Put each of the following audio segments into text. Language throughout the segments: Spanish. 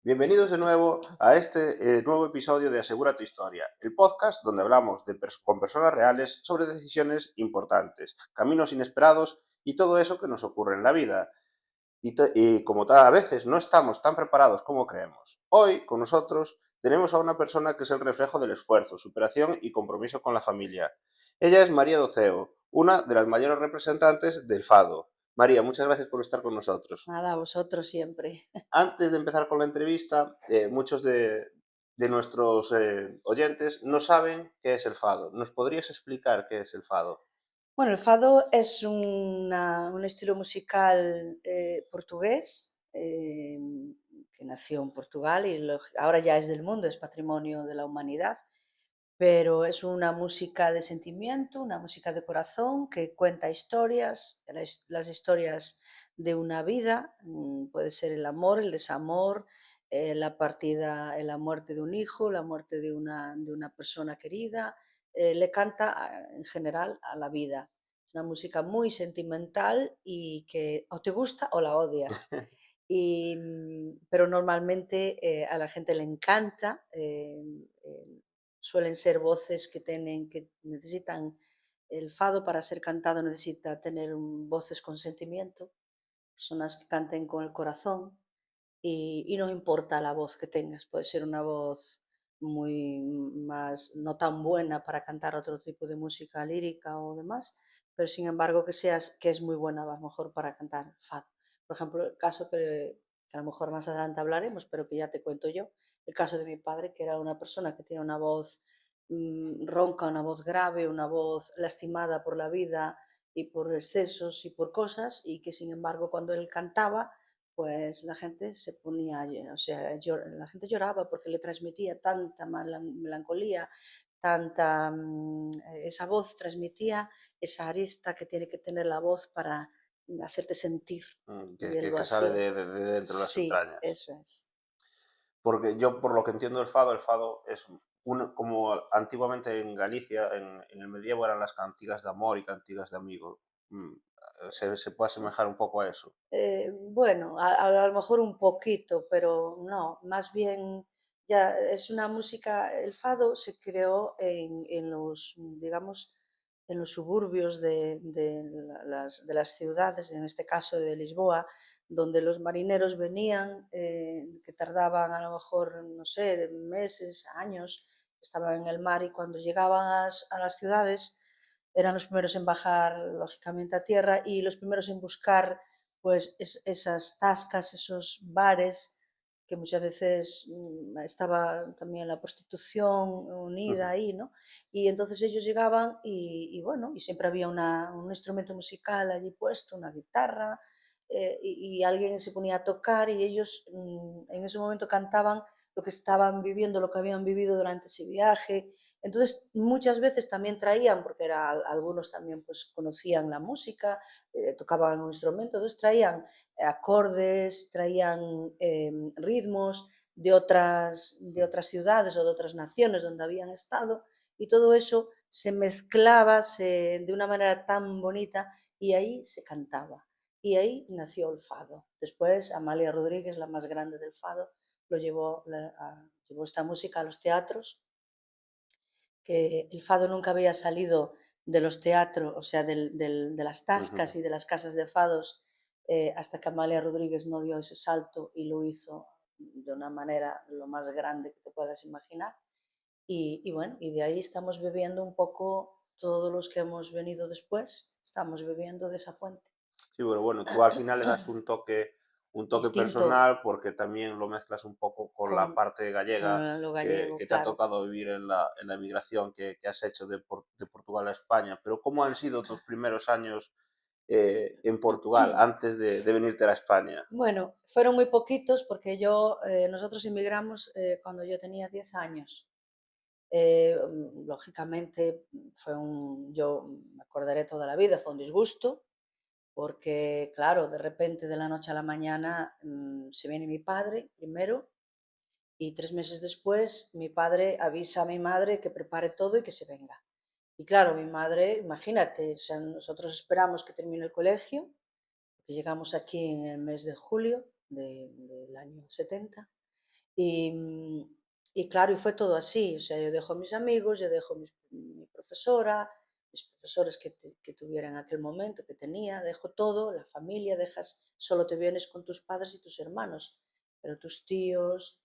Bienvenidos de nuevo a este nuevo episodio de Asegura tu Historia, el podcast donde hablamos con personas reales sobre decisiones importantes, caminos inesperados y todo eso que nos ocurre en la vida. Y como tal, a veces no estamos tan preparados como creemos. Hoy, con nosotros, tenemos a una persona que es el reflejo del esfuerzo, superación y compromiso con la familia. Ella es María Doceo, una de las mayores representantes del Fado. María, muchas gracias por estar con nosotros. Nada, a vosotros siempre. Antes de empezar con la entrevista, muchos de nuestros oyentes no saben qué es el fado. ¿Nos podrías explicar qué es el fado? Bueno, el fado es un estilo musical portugués que nació en Portugal y ahora ya es del mundo, es patrimonio de la humanidad, pero es una música de sentimiento, una música de corazón que cuenta historias, las historias de una vida, puede ser el amor, el desamor, la partida, la muerte de un hijo, la muerte de una persona querida, le canta en general a la vida. Es una música muy sentimental y que o te gusta o la odias. Pero normalmente a la gente le encanta. Suelen ser voces que necesitan el fado para ser cantado, necesita tener voces con sentimiento, personas que canten con el corazón y no importa la voz que tengas, puede ser una voz muy más no tan buena para cantar otro tipo de música lírica o demás, pero sin embargo que es muy buena a lo mejor para cantar fado. Por ejemplo, el caso que a lo mejor más adelante hablaremos, pero que ya te cuento yo, el caso de mi padre, que era una persona que tiene una voz ronca, una voz grave, una voz lastimada por la vida y por excesos y por cosas, y que sin embargo cuando él cantaba, pues la gente se ponía, o sea, la gente lloraba porque le transmitía tanta melancolía, esa voz transmitía esa arista que tiene que tener la voz para hacerte sentir, Que, y él lo que sale hacía. de dentro de las Sí, entrañas. eso es. Porque yo, por lo que entiendo el fado es como antiguamente en Galicia, en el medievo eran las cantigas de amor y cantigas de amigo. Mm, se puede asemejar un poco a eso. Bueno, a lo mejor un poquito, pero no, más bien ya es una música, el fado se creó en los, digamos, en los suburbios de las ciudades, en este caso de Lisboa, donde los marineros venían, que tardaban a lo mejor, no sé, meses, años, estaban en el mar y cuando llegaban a las ciudades eran los primeros en bajar, lógicamente, a tierra y los primeros en buscar pues esas tascas, esos bares, que muchas veces estaba también la prostitución unida Ujú. ahí, ¿no? Y entonces ellos llegaban bueno, y siempre había un instrumento musical allí puesto, una guitarra, y alguien se ponía a tocar y ellos en ese momento cantaban lo que estaban viviendo, lo que habían vivido durante ese viaje. Entonces, muchas veces también traían, porque algunos también pues conocían la música, tocaban un instrumento, entonces traían acordes, traían ritmos de otras ciudades o de otras naciones donde habían estado y todo eso se mezclaba de una manera tan bonita y ahí se cantaba. Y ahí nació el fado. Después Amalia Rodríguez, la más grande del fado, llevó esta música a los teatros, que el fado nunca había salido de los teatros, o sea, de las tascas Ujú. y de las casas de fados, hasta que Amalia Rodríguez no dio ese salto y lo hizo de una manera lo más grande que te puedas imaginar. Bueno, y de ahí estamos bebiendo un poco, todos los que hemos venido después, estamos bebiendo de esa fuente. Sí, pero bueno, tú al final le das un toque Distinto personal porque también lo mezclas un poco con con, la parte gallega lo gallego, que te ha claro. tocado vivir en la emigración que has hecho de Portugal a España. Pero ¿cómo han sido tus primeros años en Portugal antes de venirte a España? Bueno, fueron muy poquitos porque nosotros emigramos cuando yo tenía 10 años. Lógicamente yo me acordaré toda la vida, fue un disgusto, porque claro, de repente de la noche a la mañana se viene mi padre primero y 3 meses después mi padre avisa a mi madre que prepare todo y que se venga. Y claro, mi madre, imagínate, o sea, nosotros esperamos que termine el colegio, porque llegamos aquí en el mes de julio del año 70. Y claro, y fue todo así, o sea, yo dejo a mis amigos, yo dejo mi profesora, mis profesores que tuviera en aquel momento, que tenía, dejo todo, la familia, dejas, solo te vienes con tus padres y tus hermanos, pero tus tíos,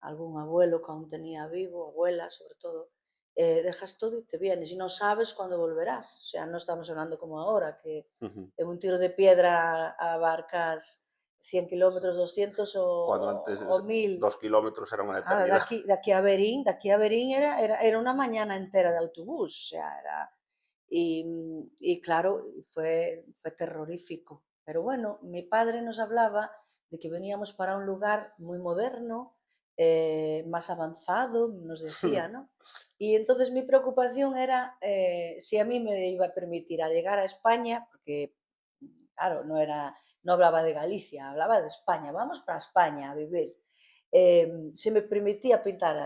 algún abuelo que aún tenía vivo, abuela sobre todo, dejas todo y te vienes y no sabes cuándo volverás. O sea, no estamos hablando como ahora, que Ujú. en un tiro de piedra abarcas 100 kilómetros, 200 Cuando antes o 1000. 2 kilómetros era una Ah, eternidad. de aquí a Berín era una mañana entera de autobús, o sea, y claro, fue terrorífico. Pero bueno, mi padre nos hablaba de que veníamos para un lugar muy moderno, más avanzado, nos decía, ¿no? Y entonces mi preocupación era si a mí me iba a permitir a llegar a España, porque, claro, no hablaba de Galicia, hablaba de España, vamos para España a vivir. Se me permitía pintar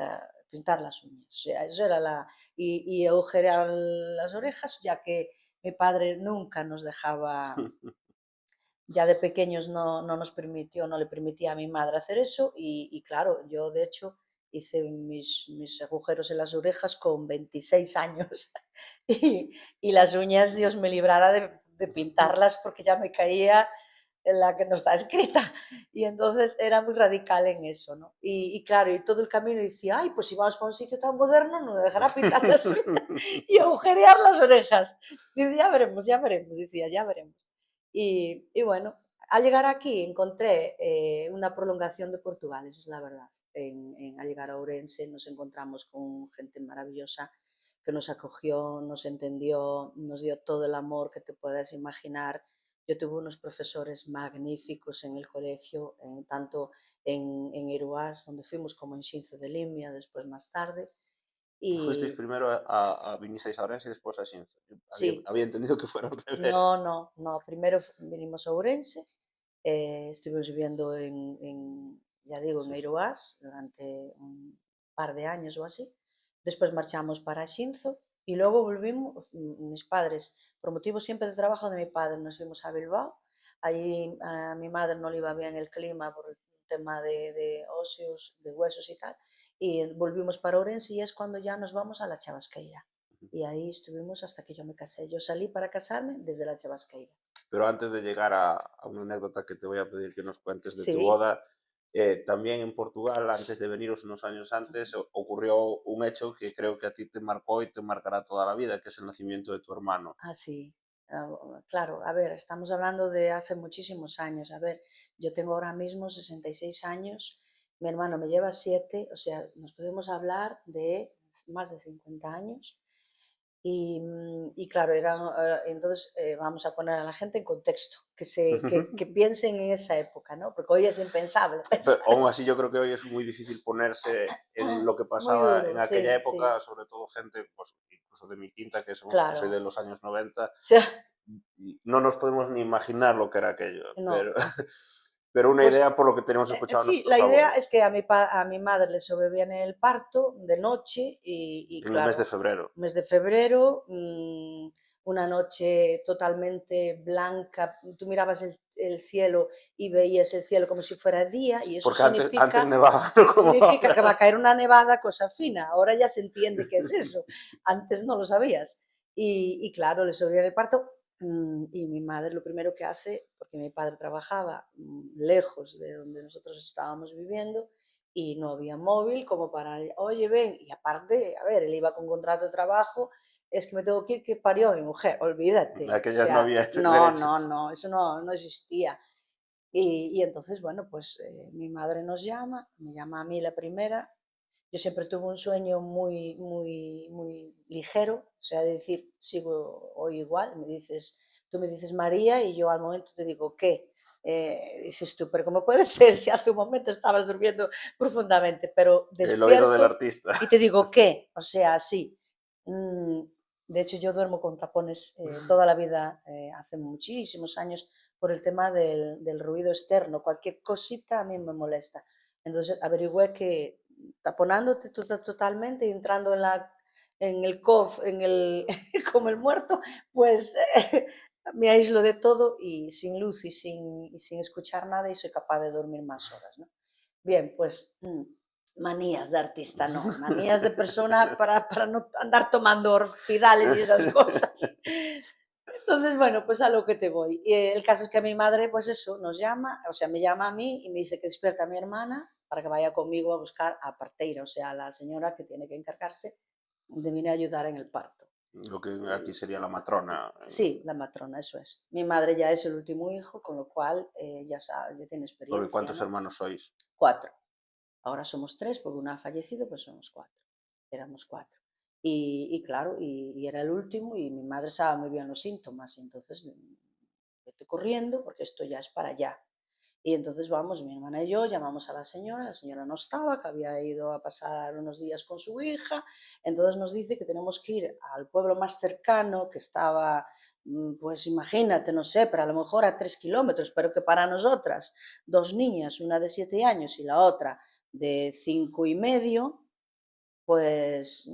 las uñas. O sea, eso era y agujerear las orejas, ya que mi padre nunca nos dejaba, ya de pequeños no nos permitió, no le permitía a mi madre hacer eso y claro, yo de hecho hice mis agujeros en las orejas con 26 años y las uñas, Dios me librara de pintarlas porque ya me caía en la que no está escrita. Y entonces era muy radical en eso, ¿no? Y claro, y todo el camino decía, ay, pues si vamos para un sitio tan moderno, no me dejará pintar las uñas y agujerear las orejas. Dice, ya veremos, decía, ya veremos. Y bueno, al llegar aquí encontré una prolongación de Portugal, eso es la verdad. Al llegar a Ourense nos encontramos con gente maravillosa que nos acogió, nos entendió, nos dio todo el amor que te puedas imaginar. Yo tuve unos profesores magníficos en el colegio, tanto en Iruás, donde fuimos, como en Xinzo de Limia, después más tarde. Fuisteis Y primero vinisteis a Ourense y después a Xinzo. sí, Había entendido que fuera al revés. no, no, no. Primero vinimos a Ourense, estuvimos viviendo ya digo, en Sí. Eiroas durante un par de años o así. Después marchamos para Xinzo y luego volvimos, mis padres, por motivo siempre de trabajo de mi padre, nos fuimos a Bilbao. Allí a mi madre no le iba bien el clima por el tema de óseos, de huesos y tal. Y volvimos para Ourense y es cuando ya nos vamos a la Chavasqueira. Y ahí estuvimos hasta que yo me casé. Yo salí para casarme desde la Chavasqueira. Pero antes de llegar a una anécdota que te voy a pedir que nos cuentes de tu Sí, boda, también en Portugal, antes de veniros unos años antes, ocurrió un hecho que creo que a ti te marcó y te marcará toda la vida, que es el nacimiento de tu hermano. así. Claro, a ver, estamos hablando de hace muchísimos años. A ver, yo tengo ahora mismo 66 años, mi hermano me lleva 7, o sea, nos podemos hablar de más de 50 años. Y claro, entonces vamos a poner a la gente en contexto, que piensen en esa época, ¿no? Porque hoy es impensable Pero pensar aún eso. así yo creo que hoy es muy difícil ponerse en lo que Muy pasaba en duro, aquella sí, sí, época, sobre todo gente, pues incluso de mi quinta, que soy de claro. los años 90, O sea, y no nos podemos ni imaginar lo que era aquello, no, pero, no. pero una Pues idea por lo que tenemos escuchado a sí, la nuestros idea abuelos, es que a mi madre le sobreviene el parto de noche y en el mes de claro, febrero. mes de febrero, una noche totalmente blanca, tú mirabas el cielo y veías el cielo como si fuera día y eso Porque antes significa nevaba, no como significa que va a ahora. caer una nevada, cosa fina. Ahora ya se entiende qué es eso. Antes no lo sabías. Y claro, le sobreviene el parto. Y mi madre lo primero que hace, porque mi padre trabajaba lejos de donde nosotros estábamos viviendo y no había móvil como para, oye, ven, y aparte, a ver, él iba con contrato de trabajo, es que me tengo que ir, que parió mi mujer, olvídate. O Aquellas no sea, había no, no, derechos. no, eso no existía. Y entonces, bueno, pues mi madre nos llama, me llama a mí la primera. Yo siempre tuve un sueño muy, muy, muy ligero, o sea, de decir, sigo hoy igual, tú me dices María y yo al momento te digo, ¿qué? Dices tú, pero ¿cómo puede ser si hace un momento estabas durmiendo profundamente, pero El oído del despierto artista. y te digo, ¿qué? O sea, así. Mm, de hecho, yo duermo con tapones toda la vida, hace muchísimos años, por el tema del ruido externo. Cualquier cosita a mí me molesta. Entonces averigüé que taponándote totalmente y entrando en el cof, como el muerto, pues me aíslo de todo y sin luz y sin escuchar nada y soy capaz de dormir más horas, ¿no? Bien, pues manías de artista, no, manías de persona para no andar tomando orfidales y esas cosas. Entonces, bueno, pues a lo que te voy. El caso es que a mi madre, pues eso, nos llama, o sea, me llama a mí y me dice que despierta a mi hermana para que vaya conmigo a buscar a parteira, o sea, a la señora que tiene que encargarse de venir a ayudar en el parto. Lo que aquí Y, sería la matrona. sí, la matrona, eso es. Mi madre ya es el último hijo, con lo cual ya sabe, ya tiene Porque experiencia, ¿cuántos ¿no? hermanos sois? 4. Ahora somos 3 porque una ha fallecido, pues somos 4. Éramos 4. Y claro, y era el último y mi madre sabe muy bien los síntomas, y entonces vete corriendo porque esto ya es para allá. Y entonces vamos, mi hermana y yo llamamos a la señora no estaba, que había ido a pasar unos días con su hija, entonces nos dice que tenemos que ir al pueblo más cercano, que estaba, pues imagínate, no sé, pero a lo mejor a 3 kilómetros, pero que para nosotras, 2 niñas, una de 7 años y la otra de 5 y medio, pues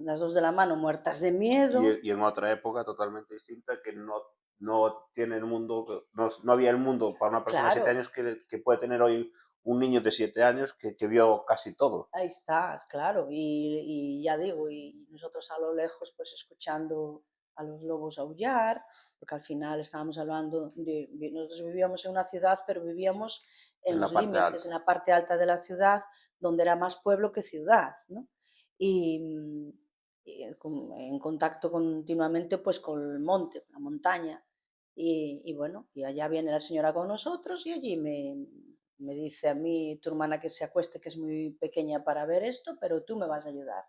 las dos de la mano muertas de miedo. Y en otra época totalmente distinta que no tiene el mundo, no había el mundo para una persona de 7 Claro, años que puede tener hoy un niño de 7 años que vio casi todo. ahí está, claro, y ya digo, y nosotros a lo lejos pues escuchando a los lobos aullar, porque al final estábamos hablando nosotros vivíamos en una ciudad, pero vivíamos en En los la parte límites, en alta. la parte alta de la ciudad, donde era más pueblo que ciudad, ¿no? Y, en contacto continuamente pues con el monte, con la montaña, y bueno, y allá viene la señora con nosotros y allí me dice a mí tu hermana que se acueste, que es muy pequeña para ver esto, pero tú me vas a ayudar.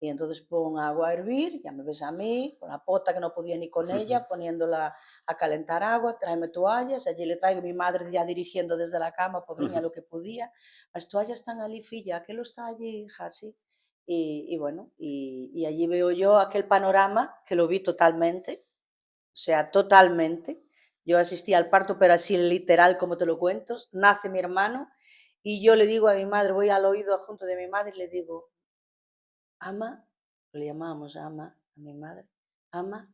Y entonces pon agua a hervir, ya me ves a mí, con la pota que no podía ni con ella, poniéndola a calentar agua, tráeme toallas, allí le traigo mi madre ya dirigiendo desde la cama, pobriña, lo que podía. Las toallas están allí, filla, ¿qué lo está allí, hija? Sí. Y bueno, y allí veo yo aquel panorama que lo vi totalmente, o sea, totalmente. Yo asistí al parto, pero así literal como te lo cuento. Nace mi hermano y yo le digo a mi madre, voy al oído junto de mi madre y le digo, ama, le llamamos ama a mi madre, ama,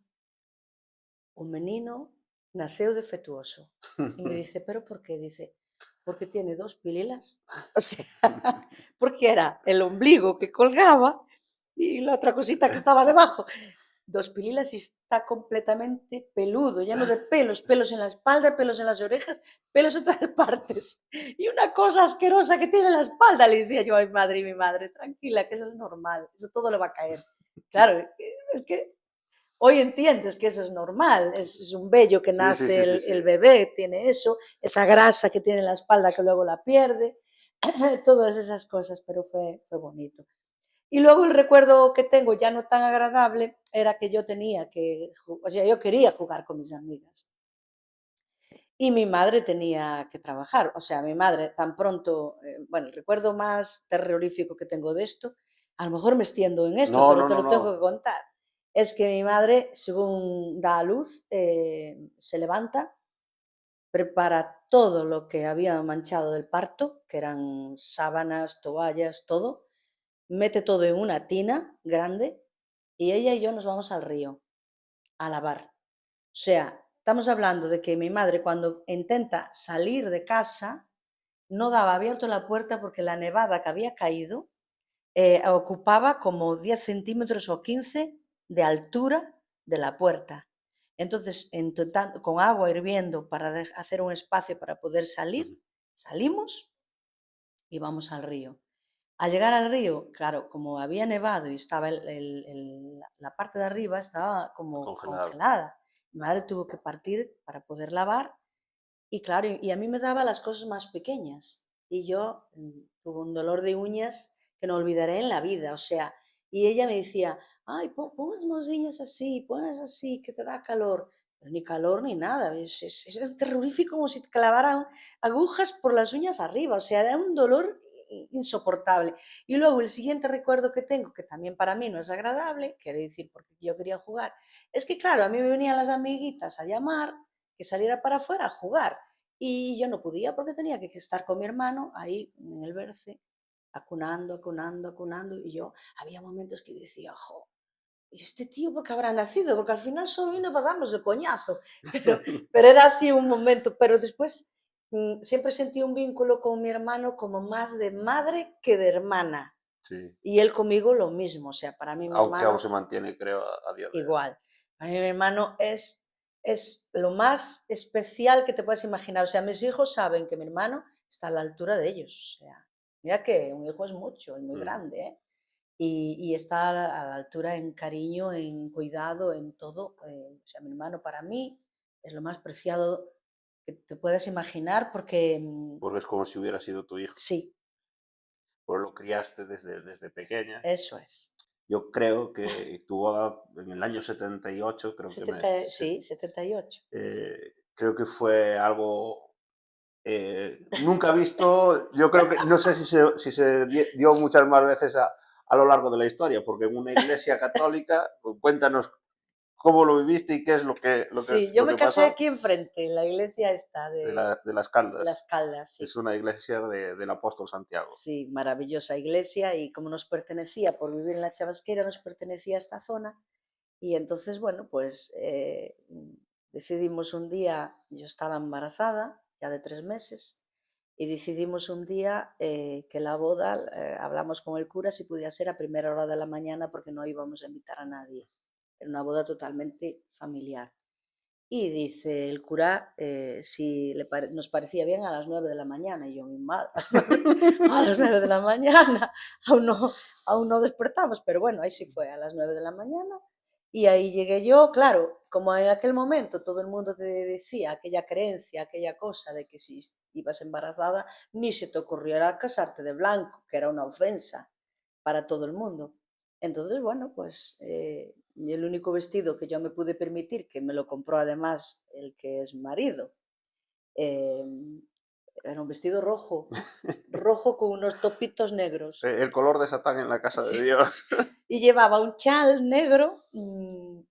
un menino naceu defectuoso. Y me dice, ¿pero por qué? Dice, porque tiene 2 pililas. O sea, porque era el ombligo que colgaba y la otra cosita que estaba debajo. 2 pililas y está completamente peludo, lleno de pelos, pelos en la espalda, pelos en las orejas, pelos en todas partes. Y una cosa asquerosa que tiene en la espalda, le decía yo a mi madre, tranquila, que eso es normal, eso todo le va a caer. Claro, es que hoy entiendes que eso es normal, es un vello que Sí, sí, nace sí, sí, sí. el bebé, tiene eso, esa grasa que tiene en la espalda que luego la pierde, todas esas cosas, pero fue bonito. Y luego el recuerdo que tengo ya no tan agradable era que yo tenía que, o sea, yo quería jugar con mis amigas y mi madre tenía que trabajar. O sea, mi madre tan pronto, bueno, el recuerdo más terrorífico que tengo de esto, a lo mejor me extiendo en esto, No, pero no, te no, lo tengo que no. contar. Es que mi madre, según da a luz, se levanta, prepara todo lo que había manchado del parto, que eran sábanas, toallas, todo, mete todo en una tina grande y ella y yo nos vamos al río a lavar. O sea, estamos hablando de que mi madre cuando intenta salir de casa no daba abierto la puerta porque la nevada que había caído ocupaba como 10 centímetros o 15 de altura de la puerta. Entonces, con agua hirviendo para hacer un espacio para poder salir, salimos y vamos al río. Al llegar al río, claro, como había nevado y estaba la parte de arriba estaba como Congelado. congelada. Mi madre tuvo que partir para poder lavar y claro, y a mí me daba las cosas más pequeñas. Y yo tuve un dolor de uñas que no olvidaré en la vida. O sea, y ella me decía, ay, pon las mousinhas así, ponlas así, que te da calor. Pero ni calor ni nada. Es terrorífico como si te clavaran agujas por las uñas arriba. O sea, era un dolor insoportable. Y luego el siguiente recuerdo que tengo, que también para mí no es agradable, quiere decir porque yo quería jugar, es que claro, a mí me venían las amiguitas a llamar que saliera para afuera a jugar. Y yo no podía porque tenía que estar con mi hermano ahí en el berce, acunando, acunando, acunando. Y yo había momentos que decía, jo, ¿y este tío por qué habrá nacido? Porque al final solo vino para darnos el coñazo. Pero era así un momento. Pero después siempre sentí un vínculo con mi hermano como más de madre que de hermana. Sí. Y él conmigo lo mismo, o sea, para mí mi Aunque aún hermano se mantiene, creo, a día de hoy. igual. Para mí mi hermano es lo más especial que te puedes imaginar. O sea, mis hijos saben que mi hermano está a la altura de ellos. O sea, mira que un hijo es mucho, es muy Mm. grande, ¿eh? Y está a la altura en cariño, en cuidado, en todo. O sea, mi hermano para mí es lo más preciado que te puedas imaginar porque Porque es como si hubiera sido tu hijo. sí, Pues lo criaste desde pequeña. eso es. Yo creo que tu boda en el año 78, creo que 70, sí, 78. creo que fue algo nunca visto. Yo creo que, no sé si se dio muchas más veces a lo largo de la historia, porque en una iglesia católica, cuéntanos cómo lo viviste y qué es lo que, lo que, Sí, yo lo me que casé pasó aquí enfrente, en la iglesia esta de las de Las Caldas. Caldas, Es sí. una iglesia del apóstol Santiago. Sí, maravillosa iglesia y como nos pertenecía, por vivir en la Chavasquera, nos pertenecía a esta zona y entonces, bueno, pues decidimos un día, yo estaba embarazada ya de 3 meses y decidimos un día que la boda, hablamos con el cura si podía ser a primera hora de la mañana porque no íbamos a invitar a nadie. Era una boda totalmente familiar. Y dice el cura si nos parecía bien a las 9 de la mañana. Y yo, mi madre, a las 9 de la mañana, aún no despertamos, pero bueno, ahí sí fue, a las 9 de la mañana. Y ahí llegué yo, claro, como en aquel momento todo el mundo te decía aquella creencia, aquella cosa de que si ibas embarazada, ni se te ocurriera casarte de blanco, que era una ofensa para todo el mundo. Entonces, bueno, pues el único vestido que yo me pude permitir, que me lo compró además el que es marido, eh, era un vestido rojo, rojo con unos topitos negros. El color de Satán en la casa de Sí. Dios. Y llevaba un chal negro,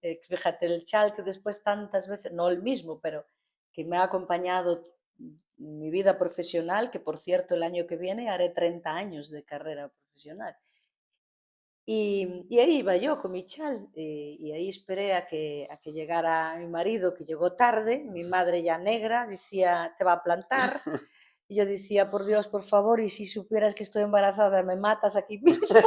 fíjate, el chal que después tantas veces, no el mismo, pero que me ha acompañado mi vida profesional, que por cierto el año que viene haré 30 años de carrera profesional. Y ahí iba yo con mi chal y ahí esperé a que llegara mi marido, que llegó tarde, mi madre ya negra, decía, te va a plantar. Y yo decía, por Dios, por favor, y si supieras que estoy embarazada, me matas aquí mismo.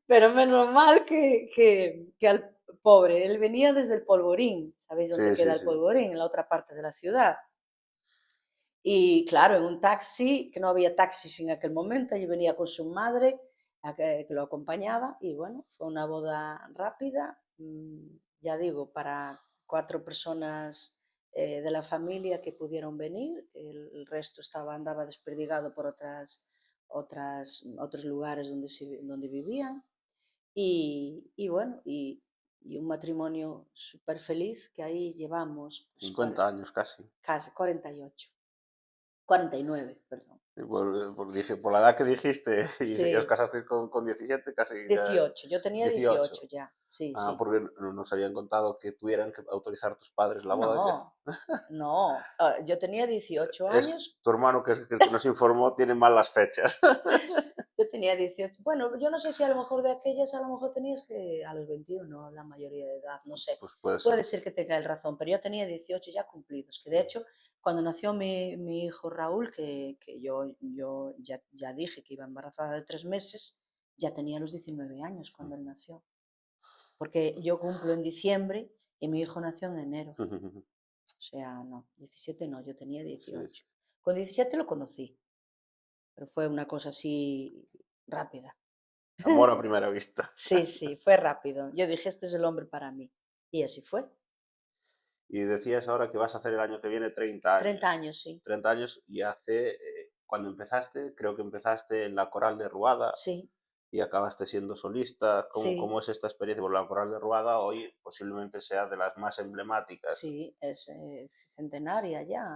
Pero menos mal que al pobre, él venía desde el Polvorín, ¿sabéis dónde Sí, queda sí, el sí. Polvorín? En la otra parte de la ciudad. Y claro, en un taxi, que no había taxis en aquel momento, allí venía con su madre, que lo acompañaba, y bueno, fue una boda rápida, ya digo, para 4 personas de la familia que pudieron venir, el resto andaba desperdigado por otros lugares donde vivían, y bueno, y un matrimonio súper feliz que ahí llevamos pues, 50 años casi. casi 48. 49, perdón. Por la edad que dijiste y os Sí, casasteis con 17, casi ya 18. Yo tenía 18. 18 ya. Sí, Ah, sí. porque nos habían contado que tuvieran que autorizar tus padres la boda. No, no. Yo tenía 18 Es años. tu hermano que es el que nos informó, tiene mal las fechas. Yo tenía 18. Bueno, yo no sé si a lo mejor de aquellas, a lo mejor tenías que a los 21, la mayoría de edad, no sé. Pues puede ser. Puede ser que tenga el razón, pero yo tenía 18 ya cumplidos. Que de hecho, cuando nació mi hijo Raúl, que yo ya dije que iba embarazada de 3 meses, ya tenía los 19 años cuando él nació. Porque yo cumplo en diciembre y mi hijo nació en enero. O sea, no, 17 no, yo tenía Sí, 18. Con 17 lo conocí, pero fue una cosa así rápida. amor a primera vista. Sí, sí, fue rápido. Yo dije, este es el hombre para mí. Y así fue. Y decías ahora que vas a hacer el año que viene 30 30 años. años, sí. 30 años y cuando empezaste, creo que empezaste en la Coral de Ruada Sí, y acabaste siendo solista. ¿Cómo sí, es esta experiencia? Porque la Coral de Ruada hoy posiblemente sea de las más emblemáticas. sí, es centenaria ya.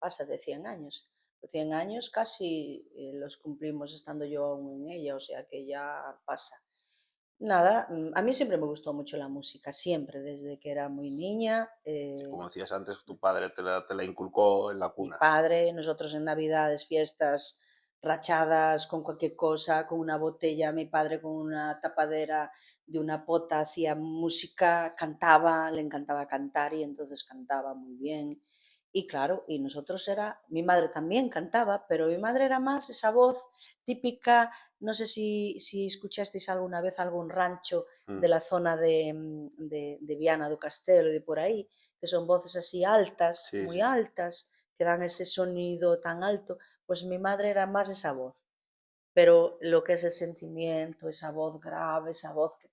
Pasa de 100 años. 100 años casi los cumplimos estando yo aún en ella, o sea que ya pasa. Nada, a mí siempre me gustó mucho la música, siempre, desde que era muy niña. Como decías antes, tu padre te la inculcó en la Mi cuna. padre, nosotros en Navidades, fiestas, rachadas con cualquier cosa, con una botella, mi padre con una tapadera de una pota hacía música, cantaba, le encantaba cantar y entonces cantaba muy bien. Y claro, y nosotros era, mi madre también cantaba, pero mi madre era más esa voz típica, no sé si escuchasteis alguna vez algún rancho de Mm, la zona de Viana do Castelo y de por ahí, que son voces así altas, sí, muy sí. altas, que dan ese sonido tan alto, pues mi madre era más esa voz. Pero lo que es el sentimiento, esa voz grave, esa voz que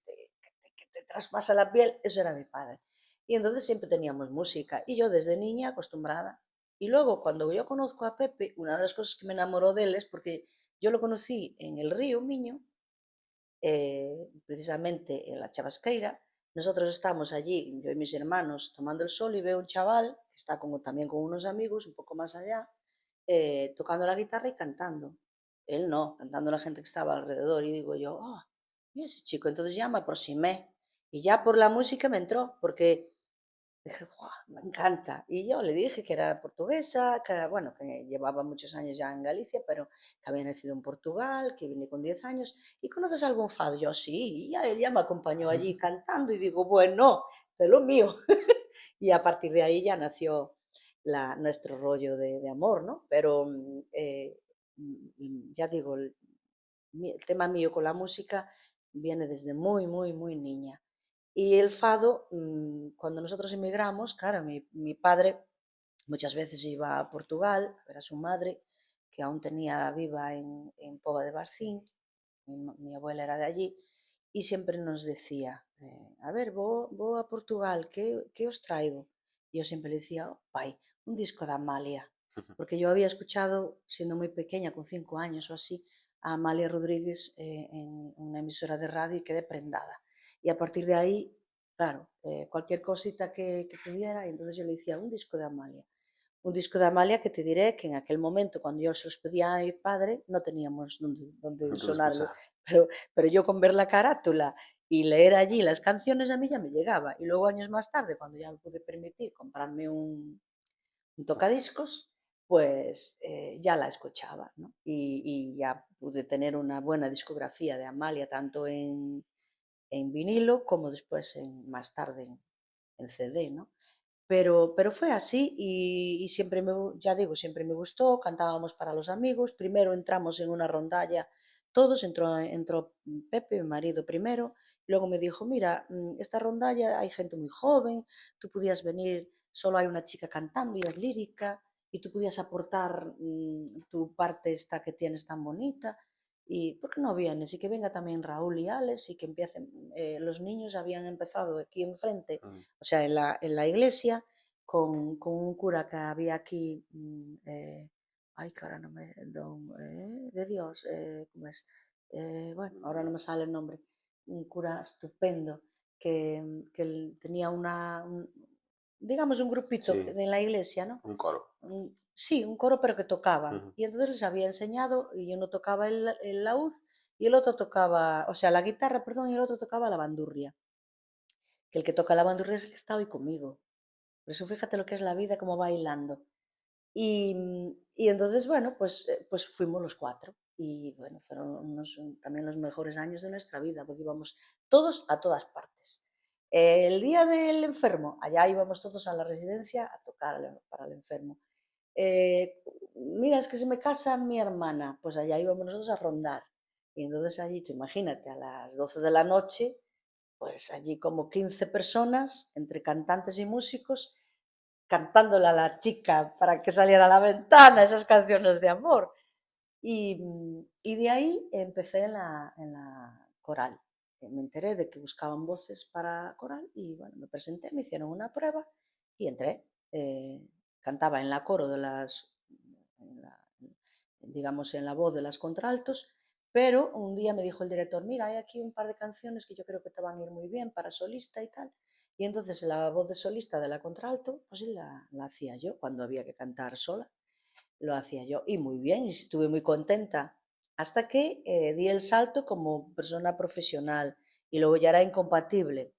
te traspasa la piel, eso era mi padre. Y entonces siempre teníamos música y yo desde niña acostumbrada. Y luego cuando yo conozco a Pepe, una de las cosas que me enamoró de él es porque yo lo conocí en el río Miño, precisamente en la Chavasqueira. Nosotros estamos allí, yo y mis hermanos, tomando el sol y veo un chaval que está como, también con unos amigos un poco más allá, tocando la guitarra y cantando. Él no, cantando la gente que estaba alrededor. Y digo yo, oh, mira ese chico. Entonces ya me aproximé. Y ya por la música me entró, porque dije, "Guau, me encanta". Y yo le dije que era portuguesa, que bueno, que llevaba muchos años ya en Galicia, pero que había nacido en Portugal, que vine con 10 años. ¿Y conoces algún fado? Yo sí, y ya, él ya me acompañó allí cantando y digo, bueno, de lo mío. Y a partir de ahí ya nació nuestro rollo de amor, ¿no? Pero ya digo, el tema mío con la música viene desde muy, muy, muy niña. Y el fado, cuando nosotros emigramos, claro, mi padre muchas veces iba a Portugal a ver a su madre, que aún tenía viva en Pova de Barcín, mi abuela era de allí, y siempre nos decía, a ver, vou a Portugal, que os traigo? Y yo siempre le decía, "Oh, pai, un disco de Amalia", porque yo había escuchado, siendo muy pequeña, con 5 años o así, a Amalia Rodríguez en una emisora de radio y quedé prendada. Y a partir de ahí, claro, cualquier cosita que tuviera, y entonces yo le decía, un disco de Amalia. Un disco de Amalia que te diré que en aquel momento, cuando yo se los pedía a mi padre, no teníamos donde ¿Dónde sonarlo. escuchar? Pero yo con ver la carátula y leer allí las canciones a mí ya me llegaba. Y luego años más tarde, cuando ya me pude permitir comprarme un tocadiscos, pues ya la escuchaba, ¿no? Y ya pude tener una buena discografía de Amalia, tanto en vinilo como después más tarde en CD, ¿no? Pero fue así y siempre ya digo, siempre me gustó, cantábamos para los amigos, primero entramos en una rondalla, todos, entró Pepe, mi marido primero, luego me dijo, mira, esta rondalla hay gente muy joven, tú podías venir, solo hay una chica cantando y es lírica, y tú podías aportar tu parte esta que tienes tan bonita, y ¿por qué no vienes? Y que venga también Raúl y Alex y que empiecen, los niños habían empezado aquí enfrente, Mm, o sea, en la iglesia, con un cura que había aquí, ay, que ahora no me, de Dios, ¿cómo es? Bueno, ahora no me sale el nombre, un cura estupendo que tenía digamos, un grupito sí, en la iglesia, ¿no? un coro. Sí, un coro, pero que tocaban. Ujú. Y entonces les había enseñado, y uno tocaba el laúd, y el otro tocaba, o sea, la guitarra, perdón, y el otro tocaba la bandurria. Que el que toca la bandurria es el que está hoy conmigo. Por eso fíjate lo que es la vida, como va hilando. Y entonces, bueno, pues fuimos los cuatro. Y bueno, fueron también los mejores años de nuestra vida, porque íbamos todos a todas partes. El día del enfermo, allá íbamos todos a la residencia a tocar para el enfermo. Mira, es que se me casa mi hermana, pues allá íbamos nosotros a rondar. Y entonces allí, tú imagínate, a las 12 de la noche, pues allí como 15 personas, entre cantantes y músicos, cantándole a la chica para que saliera a la ventana esas canciones de amor. Y de ahí empecé en la coral. Me enteré de que buscaban voces para coral y bueno, me presenté, me hicieron una prueba y entré. Cantaba en la coro en la- digamos, en la voz de las contraltos, pero un día me dijo el director, mira, hay aquí un par de canciones que yo creo que te van a ir muy bien para solista y tal. Y entonces la voz de solista de la contralto, pues sí, la hacía yo cuando había que cantar sola, lo hacía yo. Y muy bien, y estuve muy contenta. Hasta que di el salto como persona profesional y luego ya era incompatible,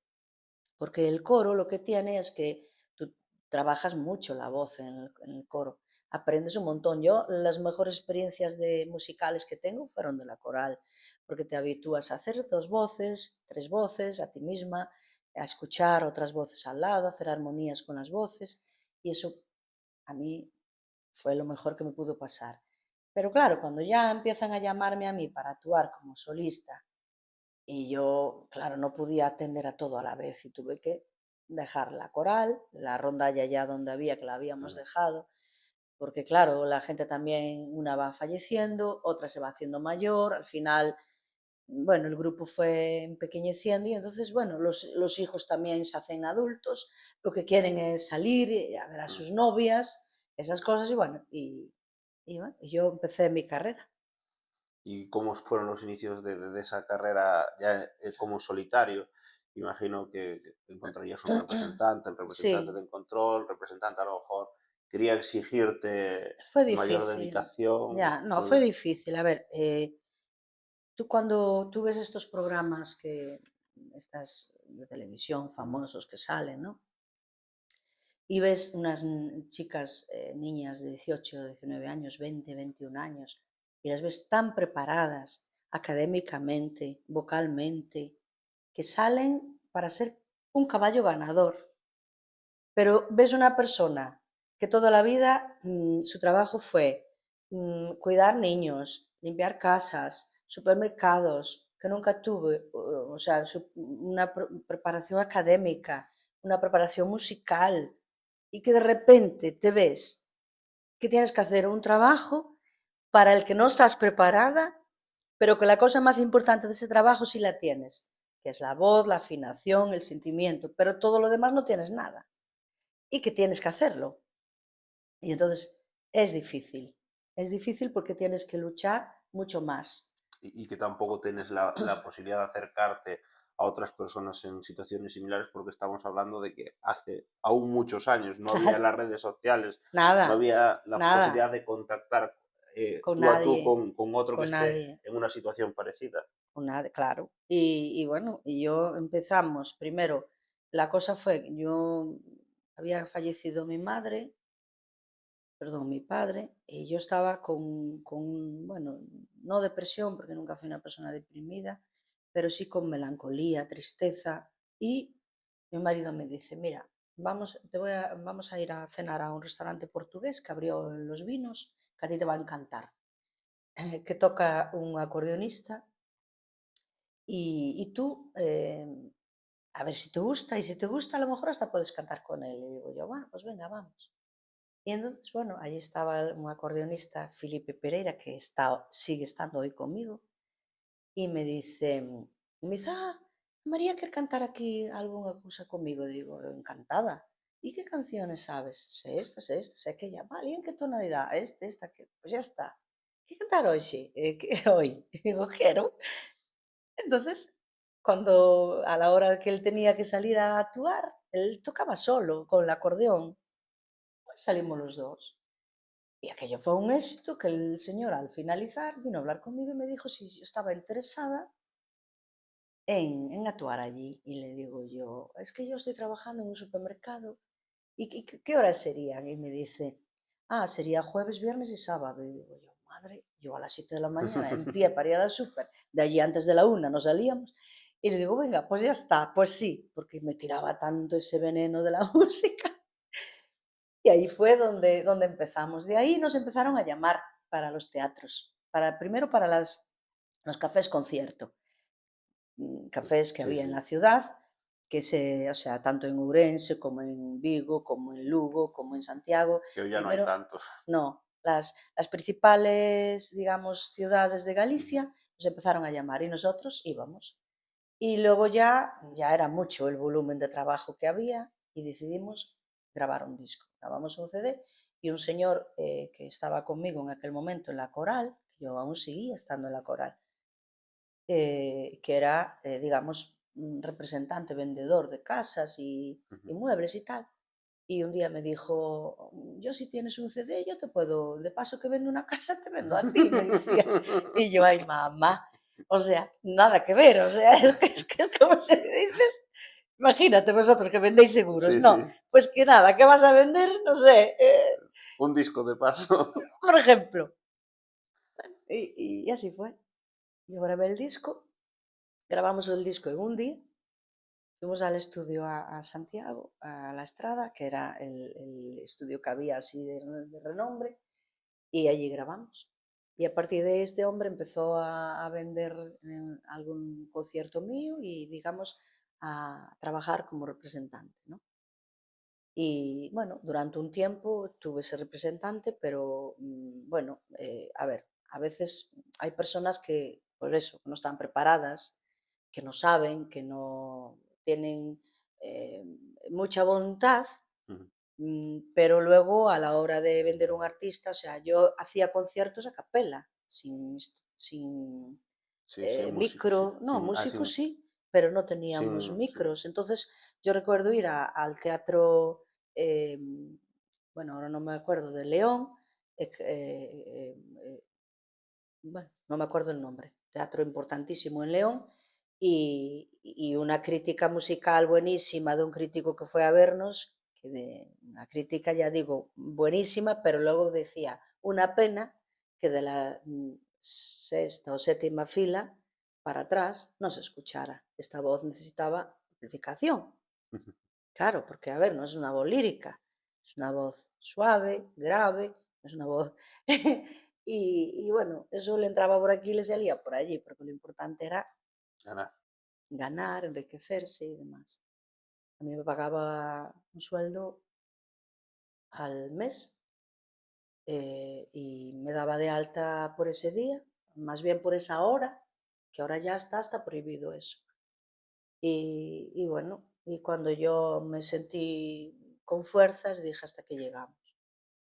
porque el coro lo que tiene es que tú trabajas mucho la voz en el coro, aprendes un montón. Yo las mejores experiencias musicales que tengo fueron de la coral, porque te habitúas a hacer dos voces, tres voces, a ti misma, a escuchar otras voces al lado, a hacer armonías con las voces, y eso a mí fue lo mejor que me pudo pasar. Pero claro, cuando ya empiezan a llamarme a mí para actuar como solista y yo, claro, no podía atender a todo a la vez y tuve que dejar la coral, la rondalla ya donde había, que la habíamos Mm. dejado, porque claro, la gente también, una va falleciendo, otra se va haciendo mayor, al final, bueno, el grupo fue empequeñeciendo y entonces, bueno, los hijos también se hacen adultos, lo que quieren es salir a ver a Mm. sus novias, esas cosas, y bueno, bueno, yo empecé mi carrera. ¿Y cómo fueron los inicios de esa carrera ya como solitario? Imagino que encontrarías un representante, el representante Sí, te encontró, el representante a lo mejor quería exigirte fue mayor difícil, dedicación. ya, no, fue difícil. A ver, tú cuando tú ves estos programas estas de televisión famosos que salen, ¿no? Y ves unas chicas, niñas de 18, 19 años, 20, 21 años, y las ves tan preparadas académicamente, vocalmente, que salen para ser un caballo ganador. Pero ves una persona que toda la vida su trabajo fue cuidar niños, limpiar casas, supermercados, que nunca tuve, o sea, una preparación académica, una preparación musical, y que de repente te ves que tienes que hacer un trabajo para el que no estás preparada, pero que la cosa más importante de ese trabajo sí la tienes, que es la voz, la afinación, el sentimiento, pero todo lo demás no tienes nada y que tienes que hacerlo. Y entonces es difícil porque tienes que luchar mucho más. Y que tampoco tienes la posibilidad de acercarte a otras personas en situaciones similares porque estamos hablando de que hace aún muchos años no había Claro, las redes sociales, no nada, había la nada, posibilidad de contactar con tú a tú nadie, con otro que con esté nadie, en una situación parecida. con nadie, claro. Y bueno, y yo empezamos, primero, la cosa fue, que yo había fallecido mi madre, perdón, mi padre, y yo estaba bueno, no depresión, porque nunca fui una persona deprimida, pero sí con melancolía, tristeza, y mi marido me dice, mira, vamos a ir a cenar a un restaurante portugués que abrió en Los Vinos, que a ti te va a encantar, que toca un acordeonista, y tú, a ver si te gusta, y si te gusta, a lo mejor hasta puedes cantar con él. Y digo yo, bueno, pues venga, vamos. Y entonces, bueno, allí estaba un acordeonista, Felipe Pereira, que sigue estando hoy conmigo, y me dice, María quiere cantar aquí alguna cosa conmigo. Digo, encantada. ¿Y qué canciones sabes? Sé esta, sé aquella. Vale, ¿y en qué tonalidad? Esta, que pues ya está. ¿Qué cantar hoy? Sí, ¿qué hoy? Digo, quiero. Entonces, cuando a la hora que él tenía que salir a actuar, él tocaba solo con el acordeón, pues salimos los dos. Y aquello fue un éxito que el señor al finalizar vino a hablar conmigo y me dijo si yo estaba interesada en actuar allí. Y le digo yo, es que yo estoy trabajando en un supermercado. ¿Y qué horas serían? Y me dice, sería jueves, viernes y sábado. Y digo yo, madre, yo a las 7 de la mañana en pie para ir al súper, de allí antes de la 1 nos salíamos. Y le digo, venga, pues ya está, pues sí, porque me tiraba tanto ese veneno de la música. Y ahí fue donde empezamos. De ahí nos empezaron a llamar para los teatros, primero para los cafés concierto, cafés que Sí, había en sí, la ciudad, o sea, tanto en Ourense como en Vigo, como en Lugo, como en Santiago. que hoy ya no hay Primero, tantos. no, las principales, digamos, ciudades de Galicia nos empezaron a llamar y nosotros íbamos. Y luego ya era mucho el volumen de trabajo que había y decidimos grabar un disco. Grabamos un CD y un señor que estaba conmigo en aquel momento en la coral, que yo aún seguía estando en la coral, que era, digamos, un representante vendedor de casas y muebles y tal. Y un día me dijo, yo si tienes un CD, yo te puedo, de paso que vendo una casa, te vendo a ti, me decía. Y yo, ay, mamá, o sea, nada que ver, o sea, es como si me dices, imagínate vosotros que vendéis seguros, Sí, no, sí, pues que nada, ¿qué vas a vender? No sé, un disco de paso. por ejemplo. Y así fue. Yo grabé el disco, grabamos el disco en un día, fuimos al estudio a Santiago, a La Estrada, que era el estudio que había así de renombre, y allí grabamos. Y a partir de este hombre empezó a vender algún concierto mío y, digamos, a trabajar como representante, ¿no? Y bueno, durante un tiempo tuve ese representante, pero bueno, a ver, a veces hay personas que, por eso, no están preparadas, que no saben, que no tienen eh, mucha voluntad, Ujú. pero luego a la hora de vender un artista, o sea, yo hacía conciertos a capela, sin Sí, sin músico, sí. micro, no, músicos Sin, sí, pero no teníamos sin, micros. Entonces yo recuerdo ir al teatro, eh, bueno, ahora no me acuerdo, de León, eh, bueno, no me acuerdo el nombre, teatro importantísimo en León, y una crítica musical buenísima de un crítico que fue a vernos, una crítica, ya digo, buenísima, pero luego decía, una pena que de la sexta o séptima fila para atrás no se escuchara. Esta voz necesitaba amplificación. ujú. Claro, porque a ver, no es una voz lírica, es una voz suave, grave, no es una voz... y bueno, eso le entraba por aquí y le salía por allí, porque lo importante era Ganar. ganar, enriquecerse y demás. A mí me pagaba un sueldo al mes y me daba de alta por ese día, más bien por esa hora, que ahora ya está hasta prohibido eso. Y bueno, y cuando yo me sentí con fuerzas, dije hasta que llegamos.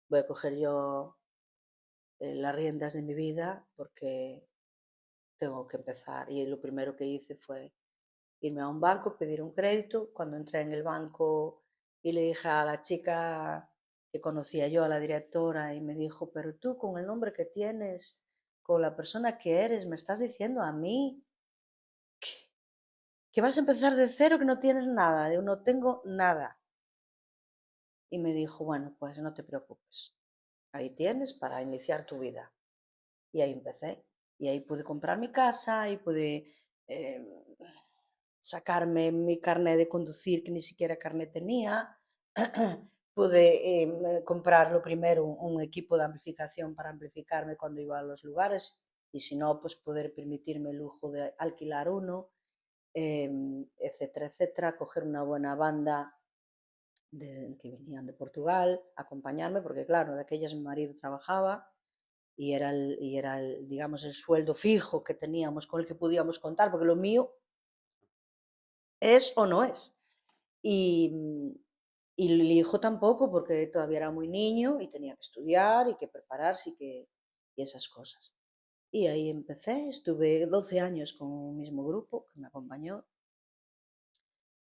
Voy a coger yo las riendas de mi vida porque tengo que empezar. Y lo primero que hice fue irme a un banco, pedir un crédito. Cuando entré en el banco y le dije a la chica que conocía yo, a la directora, y me dijo, pero tú con el nombre que tienes, con la persona que eres, me estás diciendo a mí que vas a empezar de cero, que no tienes nada. Yo no tengo nada. Y me dijo, bueno, pues no te preocupes. Ahí tienes para iniciar tu vida. Y ahí empecé. Y ahí pude comprar mi casa y pude eh, sacarme mi carnet de conducir, que ni siquiera carnet tenía. Pude comprar lo primero un equipo de amplificación para amplificarme cuando iba a los lugares y si no, pues poder permitirme el lujo de alquilar uno, etcétera, etcétera, coger una buena banda que venían de Portugal, acompañarme, porque claro, de aquellas mi marido trabajaba digamos, el sueldo fijo que teníamos con el que podíamos contar, porque lo mío es o no es. Y, y el hijo tampoco, porque todavía era muy niño y tenía que estudiar y que prepararse y esas cosas. Y ahí empecé, estuve 12 años con un mismo grupo que me acompañó,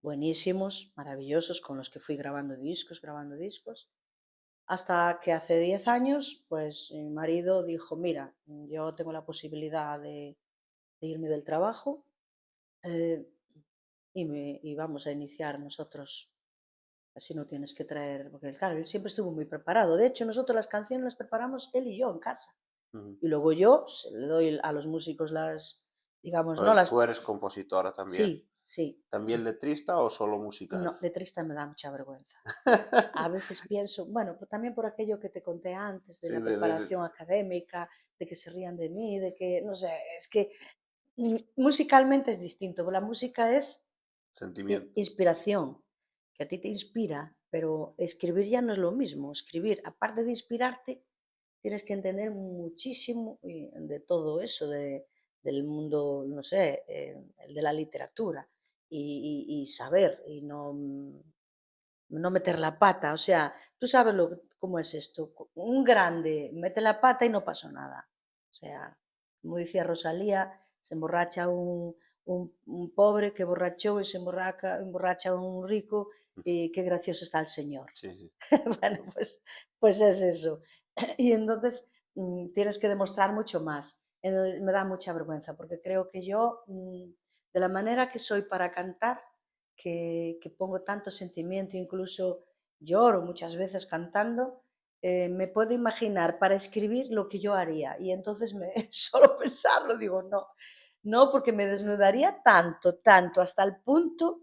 buenísimos, maravillosos, con los que fui grabando discos, hasta que hace 10 años, pues mi marido dijo, mira, yo tengo la posibilidad de irme del trabajo eh, y vamos a iniciar nosotros. Así no tienes que traer, porque claro, él siempre estuvo muy preparado. De hecho, nosotros las canciones las preparamos él y yo en casa. Ujú. Y luego yo le doy a los músicos digamos, no Joder, las... tú eres compositora también. Sí, sí. ¿También letrista o solo No, musical? letrista me da mucha vergüenza. A veces pienso, bueno, pues también por aquello que te conté antes, de Sí, la preparación académica, de que se rían de mí, de que, no sé, es que musicalmente es distinto. La música es sentimiento. inspiración, que a ti te inspira, pero escribir ya no es lo mismo. Escribir, aparte de inspirarte, tienes que entender muchísimo de todo eso, del mundo, no sé, de la literatura, y saber, y no meter la pata. O sea, tú sabes cómo es esto. Un grande mete la pata y no pasó nada. O sea, como decía Rosalía, se emborracha un pobre que borrachó y se emborracha un rico y qué gracioso está el señor. Sí, sí. Bueno, pues es eso. Y entonces tienes que demostrar mucho más. Entonces, me da mucha vergüenza porque creo que yo, de la manera que soy para cantar, que pongo tanto sentimiento, incluso lloro muchas veces cantando, me puedo imaginar para escribir lo que yo haría. Y entonces solo pensarlo digo, no, no, porque me desnudaría tanto, tanto, hasta el punto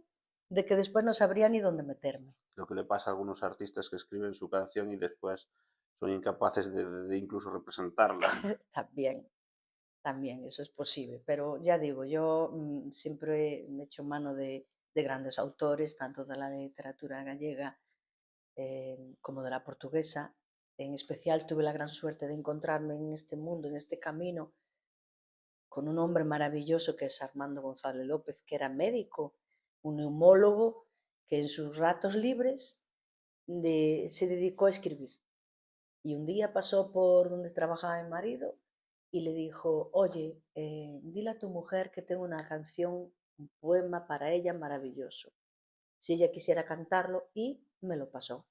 de que después no sabría ni dónde meterme. Lo que le pasa a algunos artistas que escriben su canción y después son incapaces de incluso representarla. También, también, eso es posible. Pero ya digo, yo siempre me echo mano de grandes autores, tanto de la literatura gallega como de la portuguesa. En especial tuve la gran suerte de encontrarme en este mundo, en este camino, con un hombre maravilloso que es Armando González López, que era médico, un neumólogo, que en sus ratos libres se dedicó a escribir. Y un día pasó por donde trabajaba mi marido y le dijo, oye, dile a tu mujer que tengo una canción, un poema para ella maravilloso. Si ella quisiera cantarlo, y me lo pasó.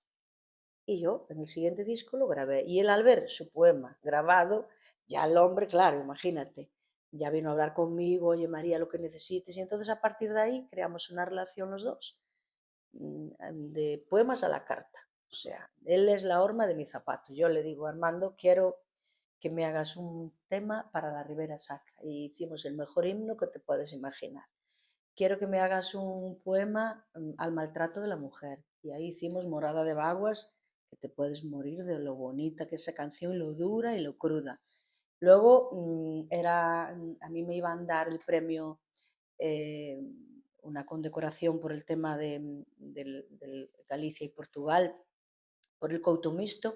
Y yo en el siguiente disco lo grabé. Y él, al ver su poema grabado, ya el hombre, claro, imagínate, ya vino a hablar conmigo, oye María, lo que necesites. Y entonces a partir de ahí creamos una relación los dos, de poemas a la carta. O sea, él es la horma de mi zapato. Yo le digo, Armando, quiero que me hagas un tema para la Ribera Sacra. Y hicimos el mejor himno que te puedes imaginar. Quiero que me hagas un poema al maltrato de la mujer. Y ahí hicimos Morada de Baguas, que te puedes morir de lo bonita que es esa canción, lo dura y lo cruda. Luego a mí me iban a dar el premio, eh, una condecoración por el tema del Galicia y Portugal, por el Couto Mixto.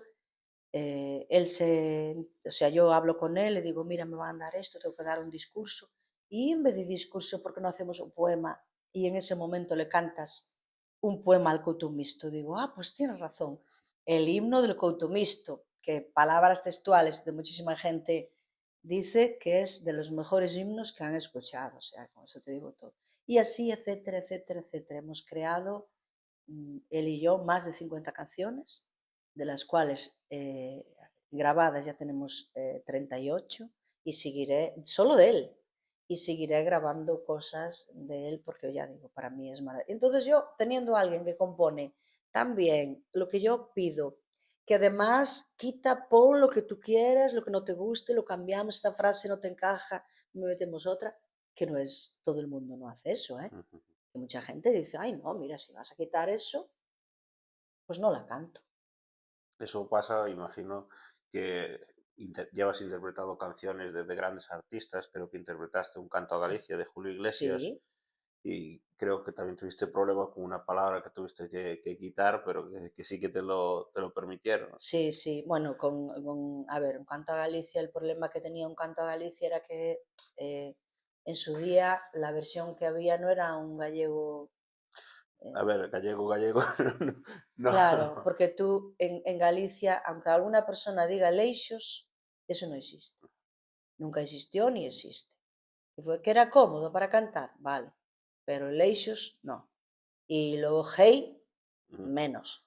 O sea, yo hablo con él, le digo, mira, me van a dar esto, tengo que dar un discurso. Y en vez de discurso, ¿por qué no hacemos un poema? Y en ese momento le cantas un poema al Couto Mixto. Digo, pues tienes razón. El himno del Couto Mixto, que palabras textuales de muchísima gente dice que es de los mejores himnos que han escuchado. O sea, con eso te digo todo. Y así, etcétera, etcétera, etcétera. Hemos creado, él y yo, más de 50 canciones, de las cuales grabadas ya tenemos 38, y seguiré, solo de él, y seguiré grabando cosas de él porque ya digo, para mí es maravilloso. Entonces yo, teniendo a alguien que compone tan bien lo que yo pido, que además quita, pon lo que tú quieras, lo que no te guste, lo cambiamos, esta frase no te encaja, me metemos otra, que no es, todo el mundo no hace eso, ¿eh? Que mucha gente dice, ay no, mira, si vas a quitar eso, pues no la canto. Eso pasa, imagino, que llevas interpretado canciones de grandes artistas, creo que interpretaste un canto a Galicia de Julio Iglesias Sí, y creo que también tuviste problemas con una palabra que tuviste que quitar, pero que sí que te lo permitieron. sí, sí. Bueno, a ver, un canto a Galicia, el problema que tenía un canto a Galicia era que eh, en su día la versión que había no era un gallego. A eh, ver, gallego, gallego, no. claro, porque tú en Galicia, aunque alguna persona diga leixos, eso no existe. Nunca existió ni existe. Y fue que era cómodo para cantar, vale, pero leixos no. Y luego hey, menos.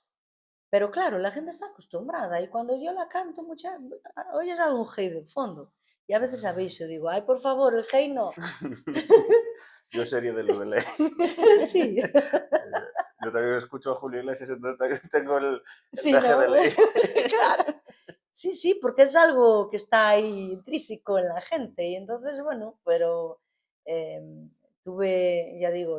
Pero claro, la gente está acostumbrada y cuando yo la canto, oyes algún hey de fondo. Y a veces aviso, digo, ay, por favor, el hey no. Yo sería de lo de ley. Sí, Yo también escucho a Julio Iglesias, entonces también tengo el sí, deje de ¿no? ley. Claro. Sí, sí, porque es algo que está ahí intrínseco en la gente. Y entonces, bueno, pero eh, tuve, ya digo,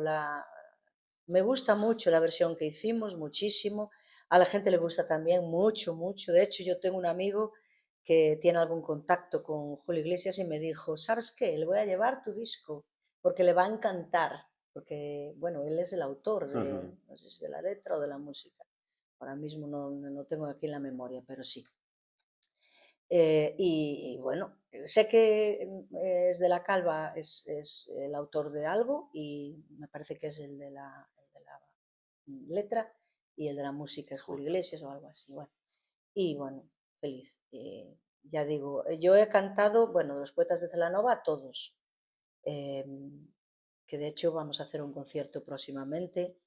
me gusta mucho la versión que hicimos, muchísimo. A la gente le gusta también mucho, mucho. De hecho, yo tengo un amigo que tiene algún contacto con Julio Iglesias y me dijo, ¿sabes qué? Le voy a llevar tu disco porque le va a encantar. Porque, bueno, él es el autor de, no sé si de la letra o de la música. Ahora mismo no tengo aquí en la memoria, pero sí. Y bueno, sé que es de la Calva, es el autor de algo y me parece que es el de la letra, y el de la música es Julio Iglesias o algo así. Bueno, y bueno, feliz. Ya digo, yo he cantado, bueno, los poetas de Celanova, todos, eh, que de hecho vamos a hacer un concierto próximamente,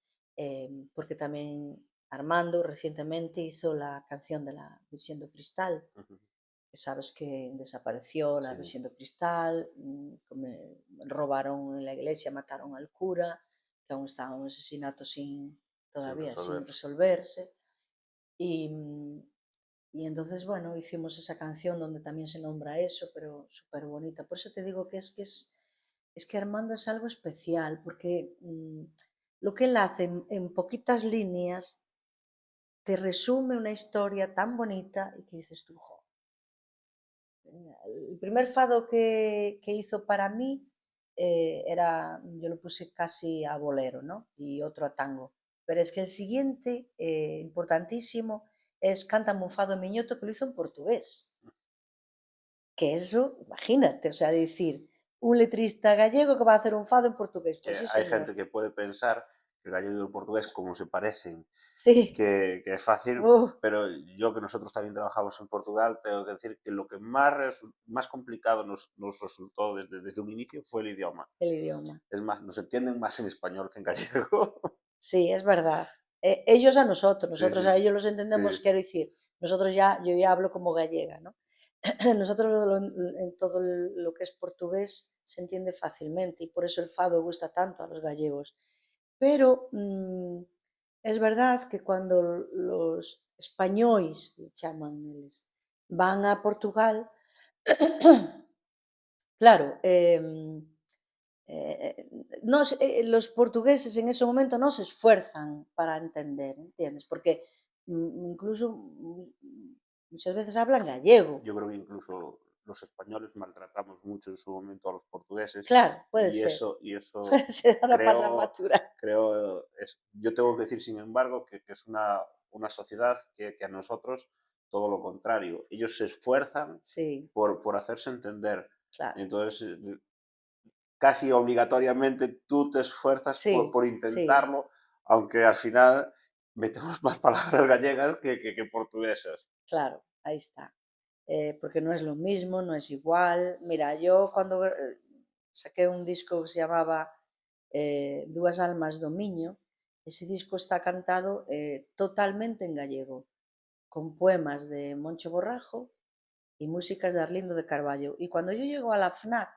porque también Armando recientemente hizo la canción de la Virgen de Cristal, que sabes que desapareció la Sí, Virgen de Cristal, robaron en la iglesia, mataron al cura, que aún estaba un asesinato sin todavía sin resolver. resolverse. Y, y entonces, bueno, hicimos esa canción donde también se nombra eso, pero súper bonita. Por eso te digo que es que Armando es algo especial, porque lo que él hace en poquitas líneas te resume una historia tan bonita y que dices tú, jo. El primer fado que hizo para mí era, yo lo puse casi a bolero, ¿no? Y otro a tango. Pero es que el siguiente, importantísimo, es Cántame un fado miñoto, que lo hizo en portugués. Que eso, imagínate, o sea, decir, un letrista gallego que va a hacer un fado en portugués. Que Pues sí, hay señor. gente que puede pensar que el gallego y el portugués, como se parecen, Sí. que es fácil, pero yo que nosotros también trabajamos en Portugal, tengo que decir que lo que más complicado nos resultó desde un inicio fue el idioma. El idioma. Es más, nos entienden más en español que en gallego. Sí, es verdad. Ellos a nosotros, Sí, nosotros sí, a sí. ellos los entendemos, Sí. quiero decir, nosotros ya, yo ya hablo como gallega, ¿no? Nosotros en todo lo que es portugués se entiende fácilmente y por eso el fado gusta tanto a los gallegos. Pero es verdad que cuando los españoles, le llaman eles, van a Portugal, claro, eh, los portugueses en ese momento no se esfuerzan para entender, ¿entiendes? Porque incluso muchas veces hablan gallego. Yo creo que incluso los españoles maltratamos mucho en su momento a los portugueses Claro, puede y ser. eso Puede ser, ahora pasa creo, factura. yo tengo que decir, sin embargo, que es una sociedad que a nosotros todo lo contrario. Ellos se esfuerzan Sí, por hacerse entender. claro. Entonces, casi obligatoriamente tú te esfuerzas Sí, por sí, intentarlo, aunque al final metemos más palabras gallegas que portuguesas. claro, ahí está. Porque no es lo mismo, no es igual. Mira, yo cuando saqué un disco que se llamaba Dúas almas do Miño, ese disco está cantado totalmente en gallego, con poemas de Moncho Borrajo y músicas de Arlindo de Carballo. Y cuando yo llego a la FNAC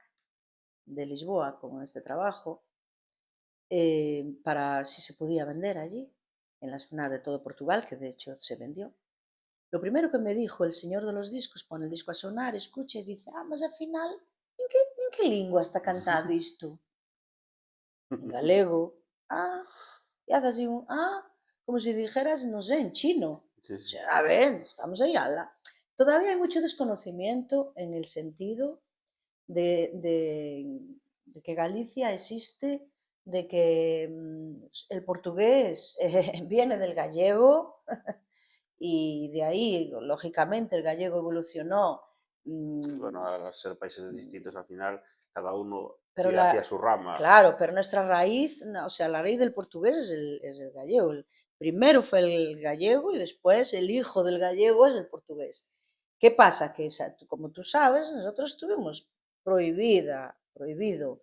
de Lisboa con este trabajo, para si se podía vender allí, en las FNAC de todo Portugal, que de hecho se vendió, lo primero que me dijo el señor de los discos, pone el disco a sonar, escucha y dice, mas afinal, en que lingua está cantado isto? En galego. E hace así como si dijeras, no sé, en chino. Sí, O sí. sea, a ver, estamos ahí, ala. Todavía hay mucho desconocimiento en el sentido de que Galicia existe, de que el portugués viene del gallego y de ahí, lógicamente, el gallego evolucionó. Bueno, mm, al ser países distintos, al final cada uno pero tira hacia su rama. claro, pero nuestra raíz, o sea, la raíz del portugués es el gallego. Primero fue el gallego y después el hijo del gallego es el portugués. ¿Qué pasa? Que como tú sabes, nosotros tuvimos prohibido.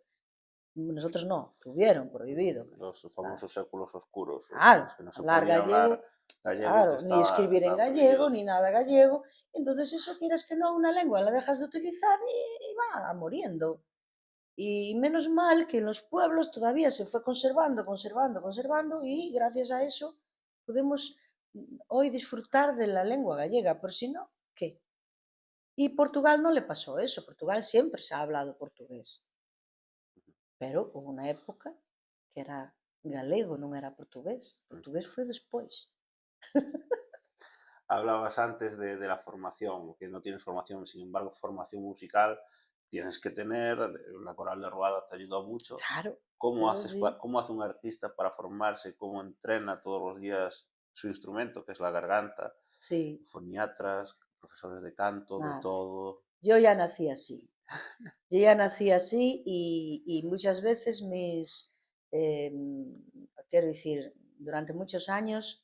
Nosotros no, tuvieron prohibido. Los Claro, famosos séculos oscuros, en claro, los que no se hablar podía gallego, hablar gallego, que claro, ni escribir en estaba gallego, prohibido. ni nada gallego. Entonces eso, quieras que no, una lengua la dejas de utilizar y va muriendo. Y menos mal que en los pueblos todavía se fue conservando y gracias a eso podemos hoy disfrutar de la lengua gallega, por si no, ¿qué? Y Portugal no le pasó eso, Portugal siempre se ha hablado portugués, pero hubo una época que era galego, non era portugués, portugués foi despois. Hablabas antes de la formación, que no tienes formación, sin embargo, formación musical tienes que tener. La coral de Ruada te ayudó mucho. Claro, eso sí, ¿Cómo hace un artista para formarse? ¿Cómo entrena todos los días su instrumento, que es la garganta? sí, Foniatras, profesores de canto, de nada. todo. Yo ya nací así. Yo ya nací así y muchas veces quiero decir, durante muchos años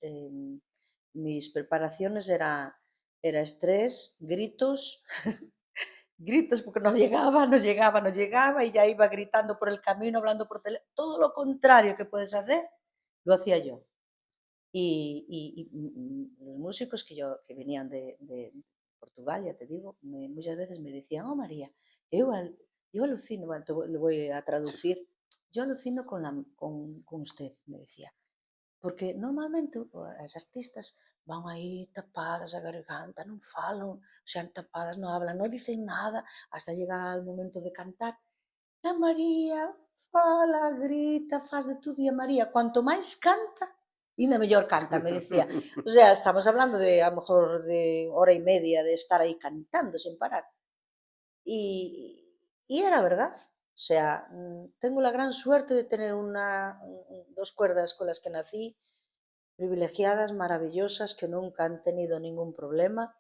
mis preparaciones era estrés, gritos, gritos porque no llegaba, no llegaba, no llegaba y ya iba gritando por el camino, hablando por teléfono. Todo lo contrario que puedes hacer, lo hacía yo. Los músicos que venían de Portugal, ya te digo, muchas veces me decían, oh María, yo, yo alucino, bueno, lo voy a Sí, traducir, yo alucino con usted, me decía, porque normalmente as artistas van aí tapadas a garganta, non falan, o sea, tapadas, non hablan, non dicen nada, hasta llegar al momento de cantar. A María fala, grita, faz de todo e a María cuanto máis canta, aínda mellor canta, me dicía. O sea, estamos hablando de a lo mejor de hora e media de estar aí cantando sen parar. Y era verdad. O sea, tengo la gran suerte de tener dos cuerdas con las que nací, privilegiadas, maravillosas, que nunca han tenido ningún problema.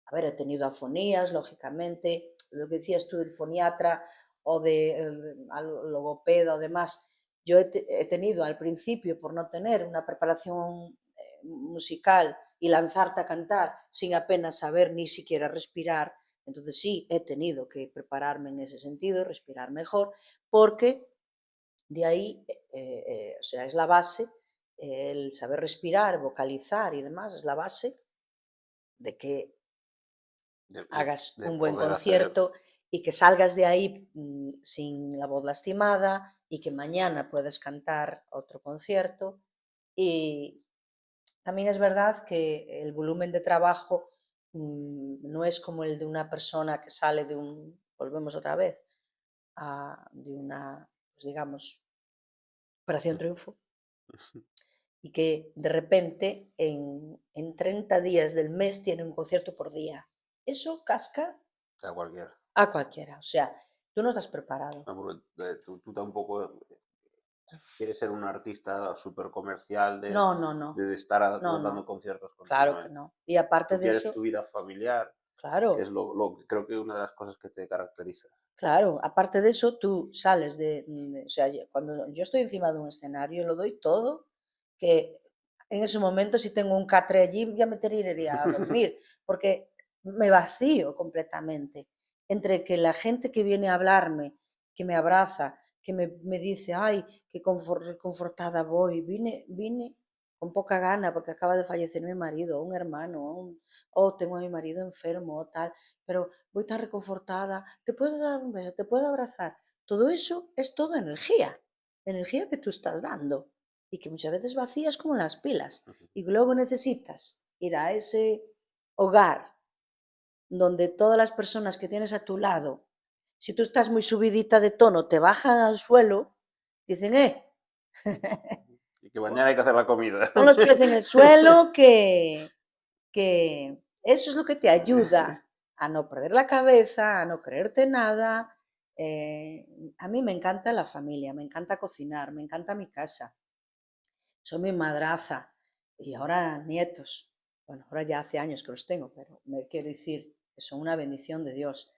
A ver, he tenido afonías, lógicamente, lo que decías tú del foniatra o de logopeda o demás. Yo he tenido al principio, por no tener una preparación musical y lanzarte a cantar sin apenas saber ni siquiera respirar, entonces sí, he tenido que prepararme en ese sentido, respirar mejor, porque de ahí, o sea, es la base, el saber respirar, vocalizar y demás, es la base de que hagas de un buen poder hacer. concierto y que salgas de ahí sin la voz lastimada y que mañana puedas cantar otro concierto. Y también es verdad que el volumen de trabajo no es como el de una persona que sale volvemos otra vez, de una, pues digamos, Operación Triunfo, y que de repente en 30 días del mes tiene un concierto por día. Eso casca A cualquiera. a cualquiera. O sea, tú no estás preparado. No, porque, tú tampoco quieres ser un artista súper comercial No, no, no, de estar no, dando no, conciertos claro que continuamente. no. Y aparte Tú de quieres eso, tu vida familiar, que es claro, lo que creo que una de las cosas que te caracteriza. claro, aparte de eso, tú sales o sea, cuando yo estoy encima de un escenario, lo doy todo, que en ese momento si tengo un catre allí, ya me iría a dormir, porque me vacío completamente. Entre que la gente que viene a hablarme, que me abraza, que me dice, ay, qué confortada voy, vine con poca gana porque acaba de fallecer mi marido, o un hermano, o tengo a mi marido enfermo, o tal, pero voy tan reconfortada, te puedo dar un beso, te puedo abrazar. Todo eso es todo energía que tú estás dando y que muchas veces vacías como las pilas. Y luego necesitas ir a ese hogar donde todas las personas que tienes a tu lado, si tú estás muy subidita de tono, te bajan al suelo, dicen, Y que mañana hay que hacer la comida. pon los pies en el suelo, que eso es lo que te ayuda a no perder la cabeza, a no creerte nada. A mí me encanta la familia, me encanta cocinar, me encanta mi casa. Soy mi madraza y ahora nietos. Bueno, ahora ya hace años que los tengo, pero me quiero decir que son una bendición de Dios.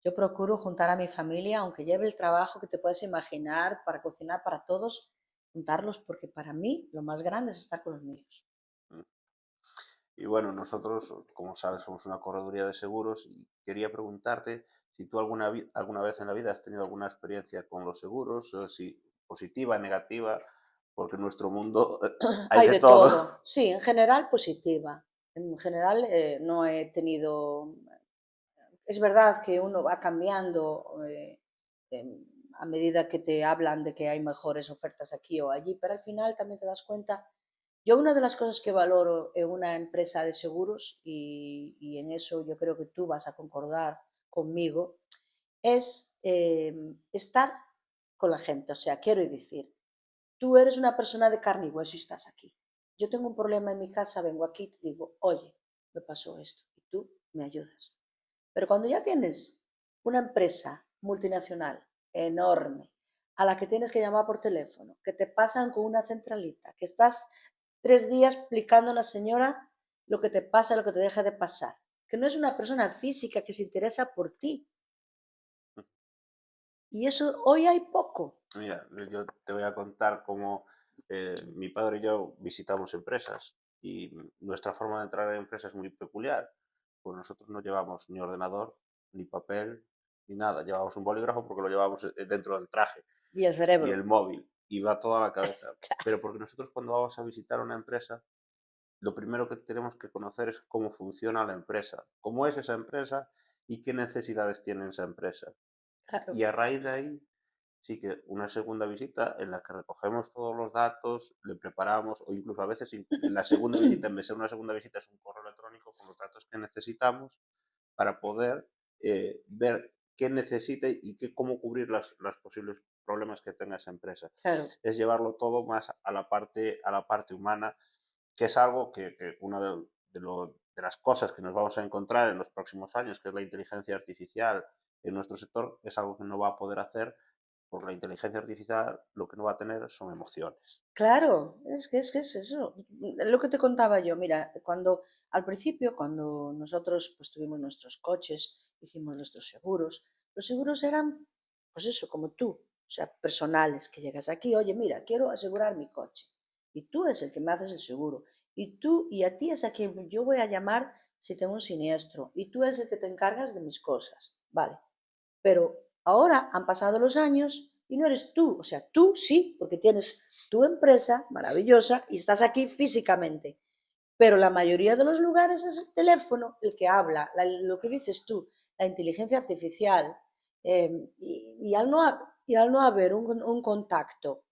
Yo procuro juntar a mi familia, aunque lleve el trabajo que te puedes imaginar para cocinar para todos, juntarlos porque para mí lo más grande es estar con los míos. Y bueno, nosotros, como sabes, somos una correduría de seguros y quería preguntarte si tú alguna vez en la vida has tenido alguna experiencia con los seguros, o si positiva, negativa, porque en nuestro mundo hay Hay de de todo. todo. Sí, en general positiva. En general no he tenido... Es verdad que uno va cambiando a medida que te hablan de que hay mejores ofertas aquí o allí, pero al final también te das cuenta. Yo una de las cosas que valoro en una empresa de seguros, y en eso yo creo que tú vas a concordar conmigo, es estar con la gente. O sea, quiero decir, tú eres una persona de carne y hueso y estás aquí. Yo tengo un problema en mi casa, vengo aquí y te digo, oye, me pasó esto y tú me ayudas. Pero cuando ya tienes una empresa multinacional enorme a la que tienes que llamar por teléfono, que te pasan con una centralita, que estás 3 días explicando a la señora lo que te pasa, lo que te deja de pasar, que no es una persona física que se interesa por ti. Y eso hoy hay poco. Mira, yo te voy a contar cómo mi padre y yo visitamos empresas y nuestra forma de entrar en empresas es muy peculiar. Pues nosotros no llevamos ni ordenador, ni papel, ni nada. Llevamos un bolígrafo porque lo llevamos dentro del traje Y el y el cerebro. móvil y va toda la cabeza. Pero porque nosotros cuando vamos a visitar una empresa, lo primero que tenemos que conocer es cómo funciona la empresa, cómo es esa empresa y qué necesidades tiene esa empresa. Claro. Y a raíz de ahí sí que una segunda visita en la que recogemos todos los datos, le preparamos, o incluso a veces la segunda visita, en vez de ser una segunda visita, es un correo electrónico con los datos que necesitamos para poder ver qué necesita y cómo cubrir las posibles problemas que tenga esa empresa. Claro. Es llevarlo todo más a la parte humana, que es algo que una de las cosas que nos vamos a encontrar en los próximos años, que es la inteligencia artificial en nuestro sector, es algo que no va a poder hacer, porque la inteligencia artificial lo que no va a tener son emociones. Claro, es que es eso, lo que te contaba yo. Mira, cuando al principio, cuando nosotros, pues, tuvimos nuestros coches, hicimos nuestros seguros, los seguros eran, pues eso, como tú, o sea, personales, que llegas aquí: "Oye, mira, quiero asegurar mi coche", y tú es el que me haces el seguro, y a ti es a quien yo voy a llamar si tengo un siniestro, y tú eres el que te encargas de mis cosas, vale. Pero ahora han pasado los años y no eres tú. O sea, tú sí, porque tienes tu empresa maravillosa y estás aquí físicamente. Pero la mayoría de los lugares es el teléfono el que habla, lo que dices tú, la inteligencia artificial. Y al no haber un contacto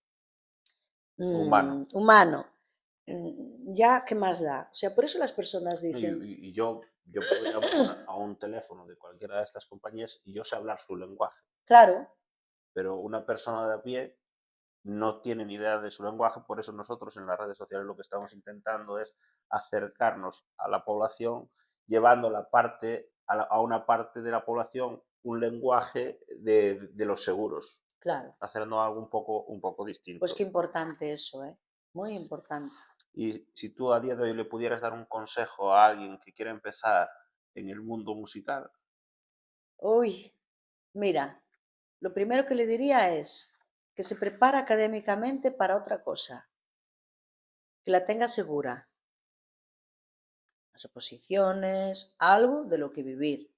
Humano. humano, ya, ¿qué más da? O sea, por eso las personas Y, dicen, yo puedo llamar a un teléfono de cualquiera de estas compañías y yo sé hablar su lenguaje, claro, pero una persona de a pie no tiene ni idea de su lenguaje, por eso nosotros en las redes sociales lo que estamos intentando es acercarnos a la población, llevando a una parte de la población un lenguaje de los seguros, claro. haciendo algo un poco Pues distinto. qué importante eso, ¿eh? Muy importante. Y si tú a día de hoy le pudieras dar un consejo a alguien que quiere empezar en el mundo musical, Uy, mira, lo primero que le diría es que se prepara académicamente para otra cosa, que la tenga segura, las oposiciones, algo de lo que vivir,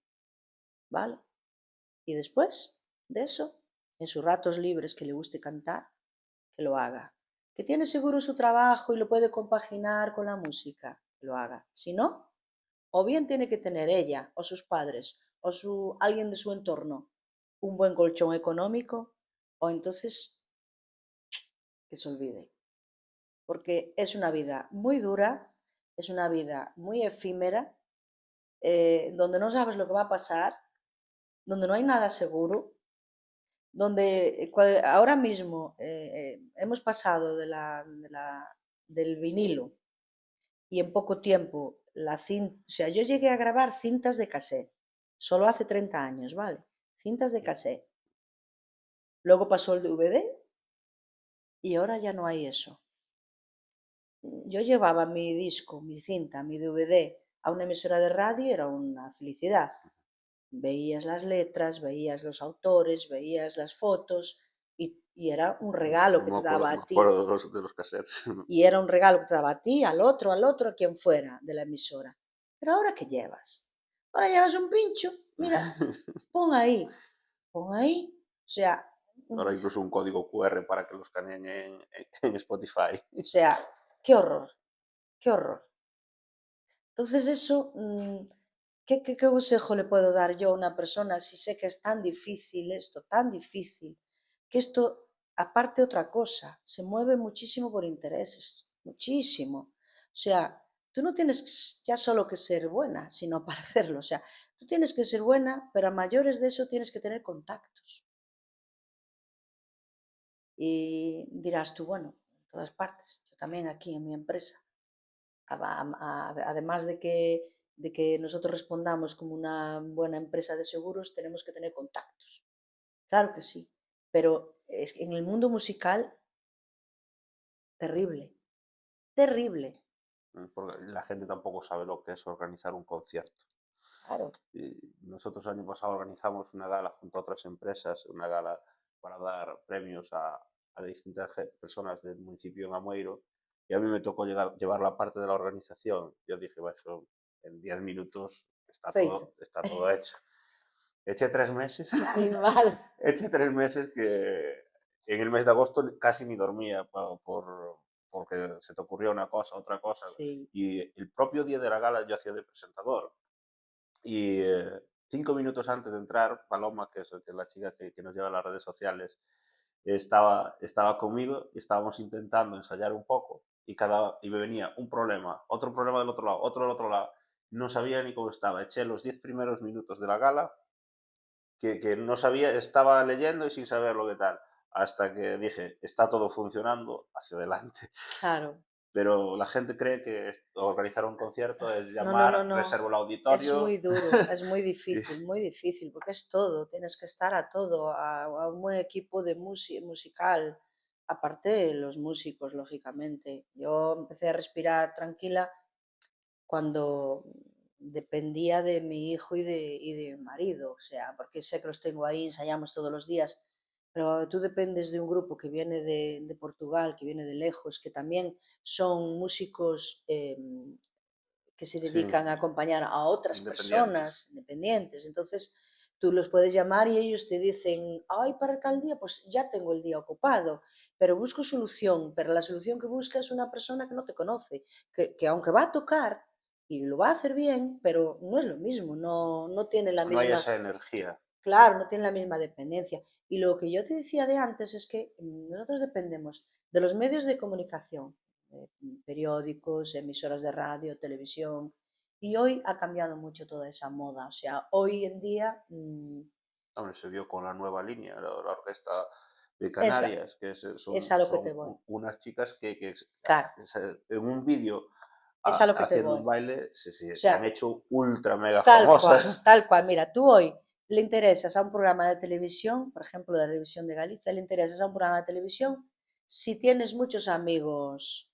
¿vale? Y después de eso, en sus ratos libres que le guste cantar, que lo haga. Que tiene seguro su trabajo y lo puede compaginar con la música, que lo haga. Si no, o bien tiene que tener ella o sus padres o alguien de su entorno un buen colchón económico, o entonces que se olvide, porque es una vida muy dura, es una vida muy efímera, donde no sabes lo que va a pasar, donde no hay nada seguro, donde ahora mismo hemos pasado del vinilo y en poco tiempo la cinta, o sea, yo llegué a grabar cintas de cassette, solo hace 30 años, ¿vale? Cintas de cassette. Luego pasó el DVD y ahora ya no hay eso. Yo llevaba mi disco, mi cinta, mi DVD a una emisora de radio y era una felicidad. Veías las letras, veías los autores, veías las fotos y era un regalo que te daba me a ti. acuerdo de los cassettes. Y era un regalo que te daba a ti, al otro, a quien fuera de la emisora. Pero ahora, ¿qué llevas? Ahora llevas un pincho, mira, pon ahí, pon ahí. Ahora incluso un código QR para que lo escaneen en Spotify. O sea, qué horror, qué horror. Entonces eso, ¿qué consejo le puedo dar yo a una persona si sé que es tan difícil esto, tan difícil? Que esto, aparte otra cosa, se mueve muchísimo por intereses, muchísimo. O sea, tú no tienes ya solo que ser buena, sino para hacerlo. O sea, tú tienes que ser buena, pero a mayores de eso tienes que tener contactos. Y dirás tú, bueno, en todas partes, yo también aquí en mi empresa. Además de que nosotros respondamos como una buena empresa de seguros, tenemos que tener contactos. Claro que sí, pero es que en el mundo musical, terrible, terrible. Porque la gente tampoco sabe lo que es organizar un concierto. Claro, Y nosotros el año pasado organizamos una gala junto a otras empresas, una gala para dar premios a distintas personas del municipio de Amoeiro, y a mí me tocó llevar la parte de la organización. Yo dije, bueno, eso en 10 minutos feito. está todo hecho. Eché 3 meses, Mal. eché 3 meses que en el mes de agosto casi ni dormía porque se te ocurría una cosa, otra cosa. Sí, Y el propio día de la gala yo hacía de presentador. Y 5 minutos antes de entrar, Paloma, que es la chica que nos lleva a las redes sociales, estaba conmigo y estábamos intentando ensayar un poco y me venía un problema, otro problema del otro lado, otro del otro lado. No sabía ni cómo estaba. Eché los 10 primeros minutos de la gala que no sabía, estaba leyendo y sin saber lo que tal, hasta que dije, está todo funcionando hacia adelante. Claro. Pero la gente cree que organizar un concierto es No, no, no, llamar, no. reservo el Es auditorio. muy duro, es muy difícil, porque es todo, tienes que estar a todo, a un buen equipo de musical, aparte los músicos, lógicamente. Yo empecé a respirar tranquila cuando dependía de mi hijo y de mi marido, o sea, porque sé que los tengo ahí, ensayamos todos los días, pero tú dependes de un grupo que viene de Portugal, que viene de lejos, que también son músicos que se Sí, dedican a acompañar a otras independientes. personas independientes. Entonces, tú los puedes llamar y ellos te dicen, ay, para tal día, pues ya tengo el día ocupado, pero busco solución, pero la solución que busca es una persona que no te conoce, que aunque va a tocar y lo va a hacer bien, pero no es lo mismo, no tiene la No hay misma, esa energía. claro, no tiene la misma dependencia. Y lo que yo te decía de antes es que nosotros dependemos de los medios de comunicación, periódicos, emisoras de radio, televisión, y hoy ha cambiado mucho toda esa moda. O sea, hoy en día Hombre, se vio con la nueva línea, la orquesta de es, Canarias, que es son, a lo que te son voy. unas chicas Claro, en un vídeo es a lo que te haciendo voy. un O baile se han sea, hecho ultra mega tal cual, famosas. tal cual. Mira, tú hoy le interesas a un programa de televisión, por ejemplo, de la televisión de Galicia, le interesas a un programa de televisión si tienes muchos amigos,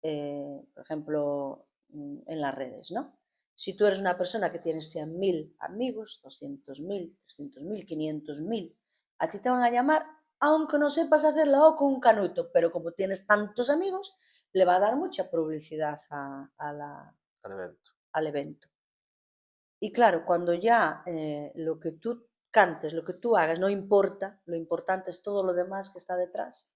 por ejemplo, en las redes, ¿no? Si tú eres una persona que tienes 100.000 amigos, 200.000, 300.000, 500.000, a ti te van a llamar, aunque no sepas hacer la O con un canuto, pero como tienes tantos amigos, le va a dar mucha publicidad Al evento. al evento. Y claro, cuando ya lo que tú cantes, lo que tú hagas, no importa, lo importante es todo lo demás que está detrás,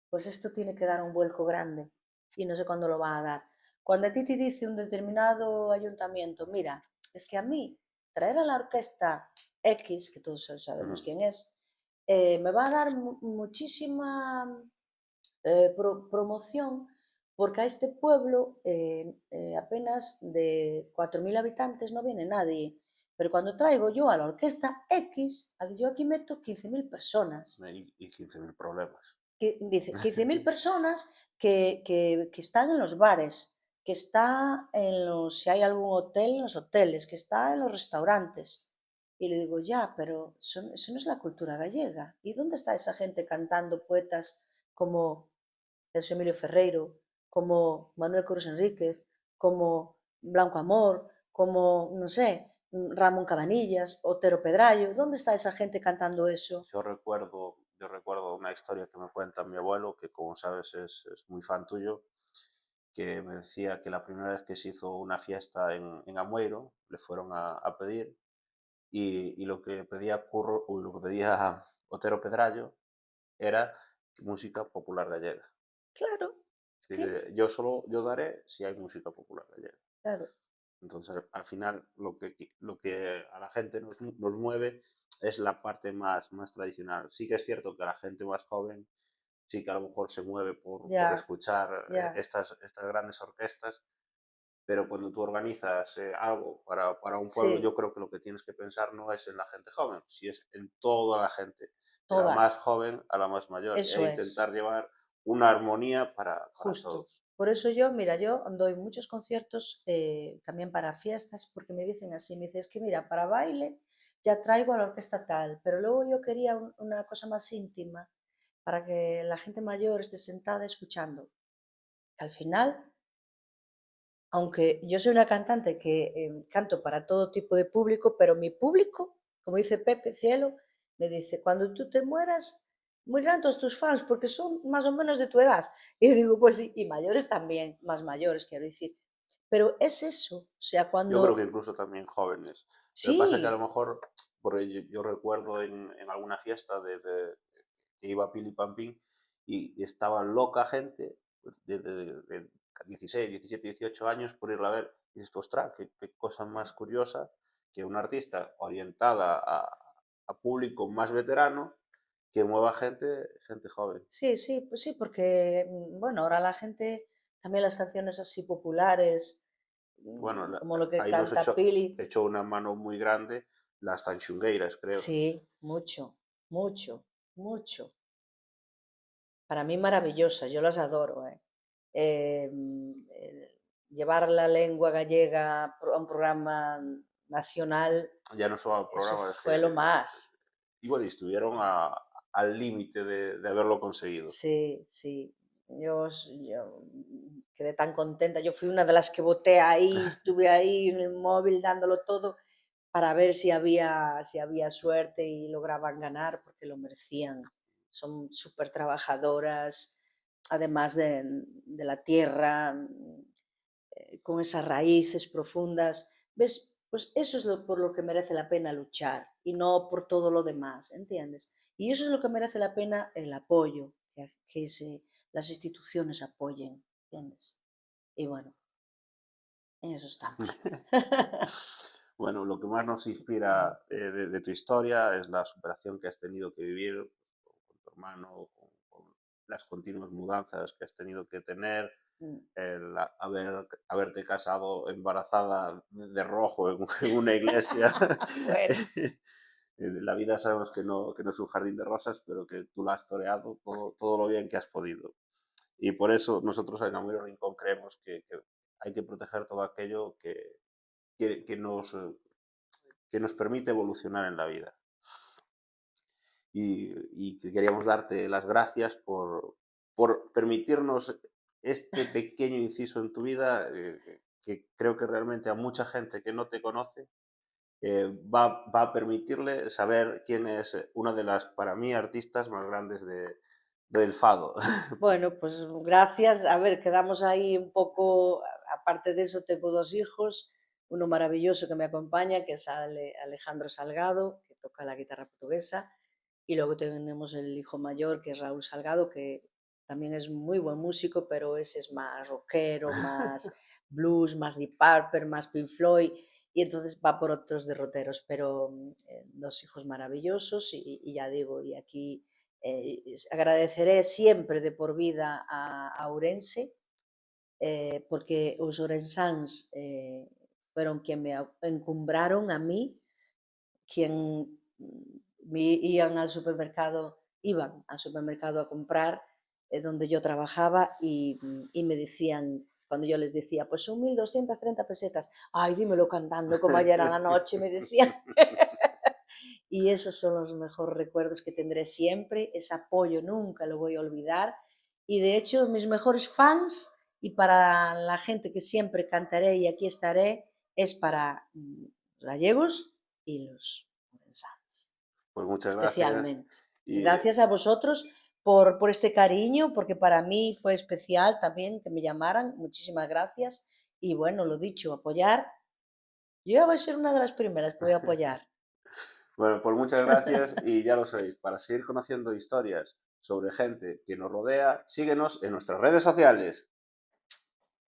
pues esto tiene que dar un vuelco grande y no sé cuándo lo va a dar. Cuando a ti te dice un determinado ayuntamiento, mira, es que a mí traer a la orquesta X, que todos sabemos Ujú. quién es, me va a dar muchísima promoción, porque a este pueblo apenas de 4.000 habitantes no viene nadie. Pero cuando traigo yo a la orquesta X, yo aquí meto 15.000 personas. Y 15.000 problemas. Que, dice 15.000 personas que están en los bares, que está en los, si hay algún hotel, en los hoteles, que está en los restaurantes. Y le digo, ya, pero eso no es la cultura gallega. ¿Y dónde está esa gente cantando poetas como José Emilio Ferreiro, como Manuel Curros Enríquez, como Blanco Amor, como, no sé, Ramón Cabanillas, Otero Pedrayo? ¿Dónde está esa gente cantando eso? Yo recuerdo una historia que me cuenta mi abuelo, que como sabes es muy fan tuyo, que me decía que la primera vez que se hizo una fiesta en Amueiro, le fueron a pedir, y lo que pedía lo que pedía Otero Pedrayo era música popular gallega. Claro, es que, Dice, yo daré si hay música popular gallega. claro, Entonces, al final, lo que a la gente nos mueve es la parte más tradicional. Sí que es cierto que a la gente más joven sí que a lo mejor se mueve por ya, escuchar ya, estas grandes orquestas, pero cuando tú organizas algo para un pueblo, yo sí, creo que lo que tienes que pensar no es en la gente joven, si es en toda la gente, de la toda, más joven a la más mayor, e eso es, intentar llevar una armonía para justo. todos. Por eso yo, mira, yo doy muchos conciertos también para fiestas, porque me dicen así, me dicen, es que mira, para baile ya traigo a la orquesta tal, pero luego yo quería una cosa más íntima, para que la gente mayor esté sentada escuchando. Que al final, aunque yo soy una cantante que canto para todo tipo de público, pero mi público, como dice Pepe Cielo, me dice, cuando tú te mueras, morirán todos tus fans porque son más o menos de tu edad. Y digo, pues sí, y mayores también, más mayores, quiero decir. Pero es eso, o sea, Yo creo que cuando... incluso también jóvenes. Lo que pasa es que a lo Sí, mejor, porque yo recuerdo en alguna fiesta que iba Pili Pampín y estaba loca gente pues, de 16, 17, 18 años por irla a ver. Y dices, ostras, qué cosa más curiosa que una artista orientada a público más veterano que mueva gente joven. sí, sí, pues sí, porque, bueno, ahora la gente, también las canciones así populares, Bueno, como lo que ahí nos canta Pili, echó una mano muy grande las Tanxungueiras, creo. Sí, mucho, mucho, mucho. Para mí maravillosas, yo las adoro, ¿eh? Llevar la lengua gallega a un programa nacional, Ya no solo eso programas fue lo que, más. y bueno, estuvieron al límite de haberlo conseguido. Sí, sí. Yo quedé tan contenta. Yo fui una de las que voté ahí, estuve ahí en el móvil dándolo todo para ver si había suerte y lograban ganar, porque lo merecían. Son súper trabajadoras, además de la tierra, con esas raíces profundas. ¿Ves? Pues eso es por lo que merece la pena luchar y no por todo lo demás, ¿entiendes? Y eso es lo que merece la pena el apoyo, las instituciones apoyen, ¿entiendes? Y bueno, en eso estamos. Bueno, lo que más nos inspira de tu historia es la superación que has tenido que vivir con tu hermano, con las continuas mudanzas que has tenido que tener, el haberte casado embarazada de rojo en una iglesia. Bueno, La vida sabemos que no es un jardín de rosas, pero que tú la has toreado todo lo bien que has podido. Y por eso nosotros en Amor Rincón creemos que hay que proteger todo aquello que, que nos, eh, que nos permite evolucionar en la vida. Y que queríamos darte las gracias por permitirnos este pequeño inciso en tu vida, que creo que realmente a mucha gente que no te conoce va a permitirle saber quién es una de las, para mí, artistas más grandes del fado. bueno, pues gracias. A ver, quedamos ahí un poco, aparte de eso tengo dos hijos, uno maravilloso que me acompaña, que es Alejandro Salgado, que toca la guitarra portuguesa, y luego tenemos el hijo mayor, que es Raúl Salgado, que también es muy buen músico, pero ese es más rockero, más blues, más Deep Purple, más Pink Floyd, y entonces va por otros derroteros, pero dos hijos maravillosos y ya digo, y aquí agradeceré siempre de por vida a Ourense, porque os ourensáns fueron quien me encumbraron a mí, quien iban al supermercado a comprar donde yo trabajaba y me decían, cuando yo les decía, pues son 1.230 pesetas, ay, dímelo cantando como ayer a la noche, me decían. Y esos son los mejores recuerdos que tendré siempre, ese apoyo nunca lo voy a olvidar. Y de hecho, mis mejores fans, y para la gente que siempre cantaré y aquí estaré, es para los gallegos y los orensanos, Pues muchas gracias. especialmente. Y Gracias a vosotros por este cariño, porque para mí fue especial también que me llamaran. Muchísimas gracias. Y bueno, lo dicho, apoyar. Yo voy a ser una de las primeras que voy a apoyar. bueno, pues muchas gracias y ya lo sabéis, para seguir conociendo historias sobre gente que nos rodea, síguenos en nuestras redes sociales.